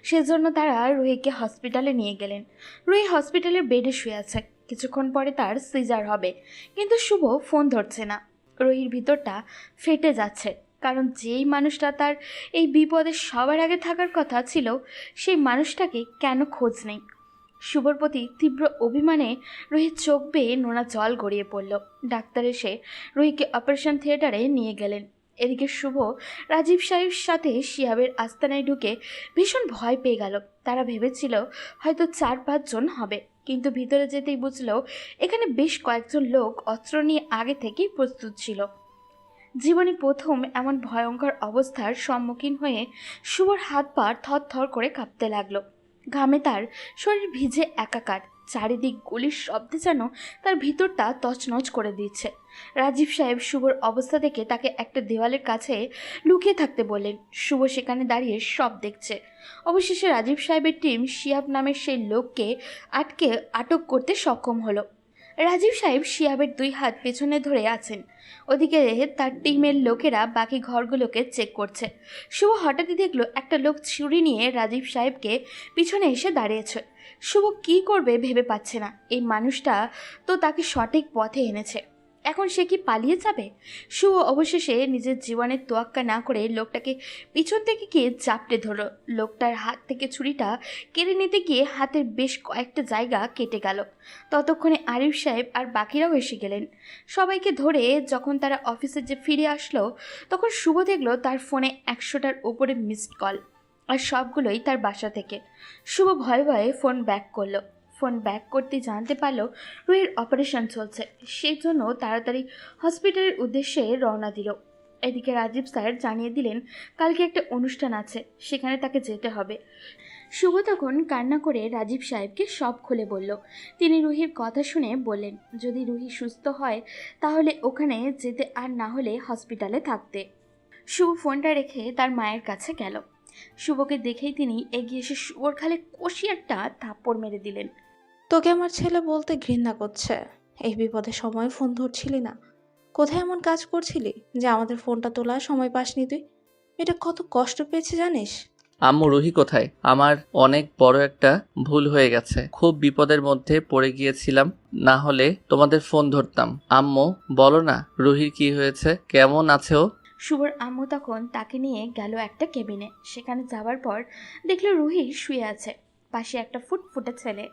সেজন্য তারা রুহিকে হসপিটালে নিয়ে গেলেন। রুহি হসপিটালের বেডে শুয়ে আছে। কিছুক্ষণ পরে তার সিজার হবে, কিন্তু শুভ ফোন ধরছে না। রুহির ভিতরটা ফেটে যাচ্ছে, কারণ যেই মানুষটা তার এই বিপদে সবার আগে থাকার কথা ছিল সেই মানুষটাকে কেন খোঁজ নেই। শুভর প্রতি তীব্র অভিমানে রুহির চোখ বেয়ে নোনা জল গড়িয়ে পড়ল। ডাক্তার এসে রুহিকে অপারেশন থিয়েটারে নিয়ে গেলেন। এদিকে শুভ রাজীব সাহেবের সাথে শিহাবের আস্তানায় ঢুকে ভীষণ ভয় পেয়ে গেল। তারা ভেবেছিল হয়তো 4-5 জন হবে, কিন্তু ভিতরে যেতেই বুঝলো এখানে বেশ কয়েকজন লোক অস্ত্র নিয়ে আগে থেকেই প্রস্তুত ছিল। জীবনে প্রথম এমন ভয়ঙ্কর অবস্থার সম্মুখীন হয়ে শুভর হাত পা থরথর করে কাঁপতে লাগলো। ঘামে তার শরীর ভিজে একাকার। চারিদিক গুলির শব্দে যেন তার ভিতরটা তছনছ করে দিচ্ছে। রাজীব সাহেব শুভর অবস্থা দেখে তাকে একটা দেওয়ালের কাছে লুকিয়ে থাকতে বললেন। শুভ সেখানে দাঁড়িয়ে সব দেখছে। অবশেষে রাজীব সাহেবের টিম শিহাব নামের সেই লোককে আটক করতে সক্ষম হলো। রাজীব সাহেব শিহাবের 2 হাত পেছনে ধরে আছেন। ওদিকে তার টিমের লোকেরা বাকি ঘরগুলোকে চেক করছে। শুভ হঠাৎই দেখলো একটা লোক ছুরি নিয়ে রাজীব সাহেবকে পিছনে এসে দাঁড়িয়েছে। শুভ কি করবে ভেবে পাচ্ছে না। এই মানুষটা তো তাকে সঠিক পথে এনেছে। এখন সে কি পালিয়ে যাবে? শুভ অবশেষে নিজের জীবনের তোয়াক্কা না করে লোকটাকে পিছন থেকে গিয়ে চাপটে ধরল। লোকটার হাত থেকে ছুরিটা কেড়ে নিতে গিয়ে হাতের বেশ কয়েকটা জায়গা কেটে গেল। ততক্ষণে আরিফ সাহেব আর বাকিরাও এসে গেলেন। সবাইকে ধরে যখন তারা অফিসে যে ফিরে আসলো, তখন শুভ দেখলো তার ফোনে 100টার ওপরে মিসড কল, আর সবগুলোই তার বাসা থেকে। শুভ ভয়ে ভয়ে ফোন ব্যাক করলো। ফোন ব্যাক করতে জানতে পারলো রুহির অপারেশন চলছে, সেই জন্য তাড়াতাড়ি হসপিটালের উদ্দেশ্যে রওনা দিল। এদিকে রাজীব স্যার জানিয়ে দিলেন কালকে একটা অনুষ্ঠান আছে, সেখানে তাকে যেতে হবে। শুভ তখন কান্না করে রাজীব সাহেবকে সব খুলে বলল। তিনি রুহির কথা শুনে বললেন যদি রুহি সুস্থ হয় তাহলে ওখানে যেতে, আর না হলে হসপিটালে থাকতে। শুভ ফোনটা রেখে তার মায়ের কাছে গেল। শুভকে দেখেই তিনি এগিয়ে এসে শুভর খালে কষি একটা থাপ্পড় মেরে দিলেন। তোকে আমার ছেলে বলতে ঘৃণা করছে। এই বিপদের সময় ফোন ধরছিলি না? কোথায় এমন কাজ করছিলি যে আমাদের ফোনটা তোলার সময় পাসনি তুই? এটা কত কষ্ট পেয়েছে জানিস? আম্মু, রুহি কোথায়? আমার অনেক বড় একটা ভুল হয়ে গেছে, খুব বিপদের মধ্যে পড়ে গিয়েছিলাম, না হলে তোমাদের ফোন ধরতাম। আম্মু বলো না, রুহির কি হয়েছে, কেমন আছে ও? শুভর আম্মু তখন তাকে নিয়ে গেল একটা কেবিনে। সেখানে যাওয়ার পর দেখলো রুহি শুয়ে আছে, পাশে একটা ফুটফুটে ছেলে।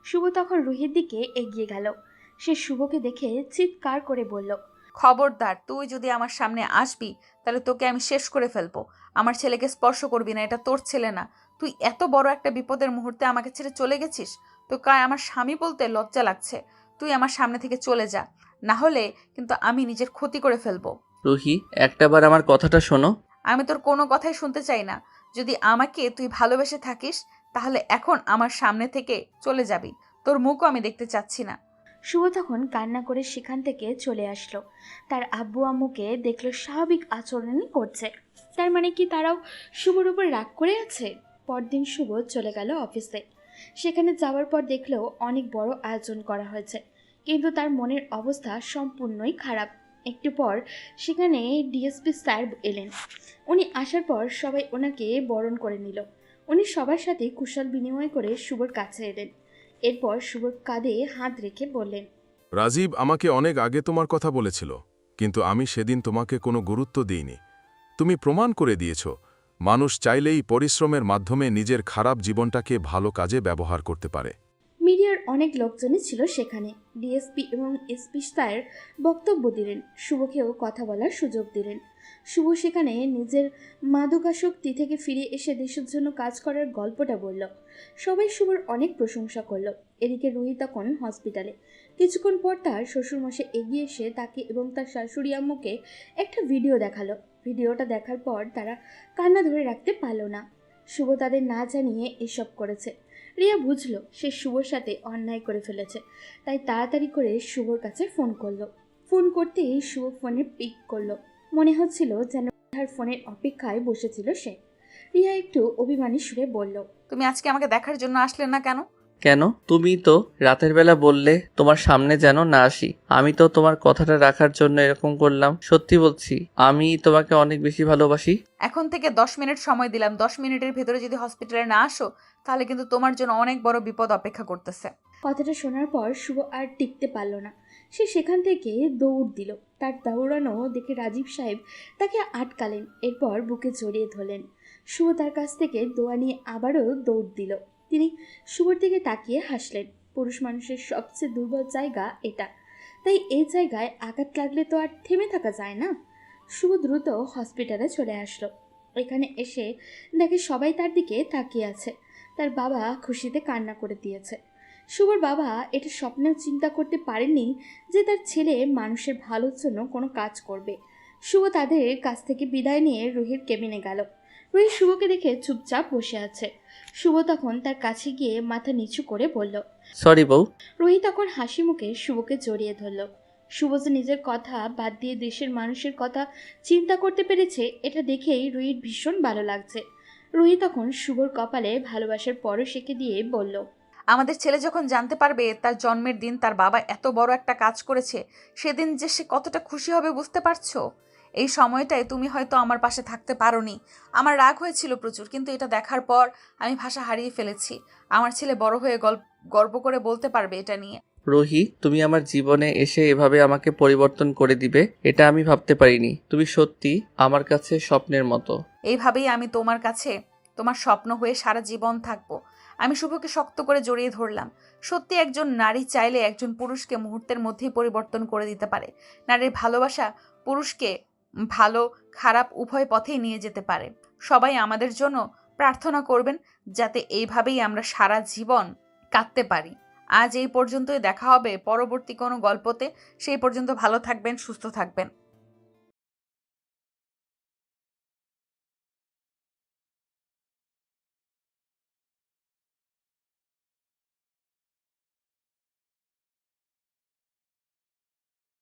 শুভ তখন রুহির দিকে এগিয়ে গেল। সে শুভকে দেখে চিৎকার করে বলল, খবরদার, তুই যদি আমার সামনে আসবি তাহলে তোকে আমি শেষ করে ফেলবো। আমার ছেলেকে স্পর্শ করবি না, এটা তোর ছেলে না। তুই এত বড় একটা বিপদের মুহূর্তে আমাকে ছেড়ে চলে গেছিস। তোকে আমার স্বামী বলতে লজ্জা লাগছে। তুই আমার সামনে থেকে চলে যা, না হলে কিন্তু আমি নিজের ক্ষতি করে ফেলবো। রুহি, একটাবার আমার কথাটা শোনো। আমি তোর কোনো কথাই শুনতে চাই না। যদি আমাকে তুই ভালোবেসে থাকিস তাহলে এখন আমার সামনে থেকে চলে যাবি। তোর মুখও আমি দেখতে চাচ্ছি না। শুভ তখন কান্না করে সেখান থেকে চলে আসলো। তার আব্বু আম্মুকে দেখলো স্বাভাবিক আচরণই করছে, তার মানে কি তারাও শুভর উপর রাগ করে আছে? পরদিন শুভ চলে গেল অফিসে। সেখানে যাওয়ার পর দেখলো অনেক বড় আয়োজন করা হয়েছে, কিন্তু তার মনের অবস্থা সম্পূর্ণই খারাপ। একটু পর সেখানে ডিএসপি স্যার এলেন। উনি আসার পর সবাই ওনাকে বরণ করে নিল। উনি সবার সাথে কুশল বিনিময় করে শুভর কাছে এলেন। এরপর শুভর কাঁধে হাত রেখে বললেন, রাজীব আমাকে অনেক আগে তোমার কথা বলেছিল, কিন্তু আমি সেদিন তোমাকে কোনো গুরুত্ব দিইনি। তুমি প্রমাণ করে দিয়েছ মানুষ চাইলেই পরিশ্রমের মাধ্যমে নিজের খারাপ জীবনটাকে ভালো কাজে ব্যবহার করতে পারে। মিডিয়ার অনেক লোকজনই ছিল সেখানে। ডিএসপি এবং এসপি স্যার বক্তব্য দিলেন, শুভকেও কথা বলার সুযোগ দিলেন। শুভ সেখানে নিজের মাদকাসক্তি থেকে ফিরে এসে দেশের জন্য কাজ করার গল্পটা বলল। সবাই শুভর অনেক প্রশংসা করলো। এদিকে রুহি তখন হসপিটালে। কিছুক্ষণ পর তার শ্বশুরমশাই এগিয়ে এসে তাকে এবং তার শাশুড়ি আম্মুকে একটা ভিডিও দেখালো। ভিডিওটা দেখার পর তারা কান্না ধরে রাখতে পারল না। শুভ তাদের না জানিয়ে এসব করেছে। রিয়া বুঝলো সে শুভর সাথে অন্যায় করে ফেলেছে, তাই তাড়াতাড়ি করে শুভর কাছে ফোন করলো। ফোন করতেই শুভ ফোনে পিক করলো। মনে হচ্ছিল যেন তার ফোনের অপেক্ষায় বসেছিল সে। রিয়া একটু অভিমানী সুরে বলল, তুমি আজকে আমাকে দেখার জন্য আসলে না কেন? কেন? তুমি তো রাতের বেলা বললে তোমার সামনে যেন না আসি। আমি তো তোমার কথাটা রাখার জন্য এরকম করলাম। সত্যি বলছি, আমি তোমাকে অনেক বেশি ভালোবাসি। এখন থেকে 10 মিনিট সময় দিলাম। 10 মিনিটের ভেতরে যদি হসপিটালে না আসো তাহলে কিন্তু তোমার জন্য অনেক বড় বিপদ অপেক্ষা করতেছে। কথাটা শোনার পর শুভ আর টিকতে পারল না। সে সেখান থেকে দৌড় দিল। তার দৌড়ানো দেখে রাজীব সাহেব তাকে আটকালেন, এরপর বুকে জড়িয়ে ধরলেন। শুভ তার কাছ থেকে দোয়া নিয়ে আবারও দৌড় দিল। তিনি শুভর দিকে তাকিয়ে হাসলেন। পুরুষ মানুষের সবচেয়ে দুর্বল জায়গা এটা, তাই এই জায়গায় আঘাত লাগলে তো আর থেমে থাকা যায় না। শুভ দ্রুত হসপিটালে চলে আসলো। এখানে এসে দেখে সবাই তার দিকে তাকিয়ে আছে। তার বাবা খুশিতে কান্না করে দিয়েছে। শুভর বাবা এটা স্বপ্নেও চিন্তা করতে পারেননি যে তার ছেলে মানুষের ভালোর জন্য কোনো কাজ করবে। শুভ তাদের কাছ থেকে বিদায় নিয়ে রুহির কেবিনে গেল। রুহি শুভকে দেখে চুপচাপ বসে আছে। শুভ তখন তার কাছে গিয়ে মাথা নিচু করে বলল, সরি বউ। রুহি তখন হাসি মুখে শুভকে জড়িয়ে ধরল। শুভ যে নিজের কথা বাদ দিয়ে দেশের মানুষের কথা চিন্তা করতে পেরেছে, এটা দেখেই রুহির ভীষণ ভালো লাগছে। রুহি তখন শুভর কপালে ভালোবাসার পরশ এঁকে দিয়ে বলল, আমাদের ছেলে যখন জানতে পারবে তার জন্মের দিন তার বাবা এত বড় একটা কাজ করেছে, সেদিন যে সে কতটা খুশি হবে বুঝতে পারছো? এই সময়টায় তুমি হয়তো আমার পাশে থাকতে পারোনি। আমার রাগ হয়েছিল প্রচুর, কিন্তু এটা দেখার পর আমি ভাষা হারিয়ে ফেলেছি। আমার ছেলে বড় হয়ে গর্ব করে বলতে পারবে এটা নিয়ে। রুহি, তুমি আমার জীবনে এসে এভাবে আমাকে পরিবর্তন করে দিবে এটা আমি ভাবতে পারিনি। তুমি সত্যি আমার কাছে স্বপ্নের মতো। এইভাবেই আমি তোমার কাছে তোমার স্বপ্ন হয়ে সারা জীবন থাকবো। আমি শুভকে শক্ত করে জড়িয়ে ধরলাম। সত্যি একজন নারী চাইলে একজন পুরুষকে মুহূর্তের মধ্যেই পরিবর্তন করে দিতে পারে। নারীর ভালোবাসা পুরুষকে ভালো খারাপ উভয় পথেই নিয়ে যেতে পারে। সবাই আমাদের জন্য প্রার্থনা করবেন যাতে এইভাবেই আমরা সারা জীবন কাটতে পারি। আজ এই পর্যন্তই, দেখা হবে পরবর্তী কোনো গল্পতে। সেই পর্যন্ত ভালো থাকবেন, সুস্থ থাকবেন।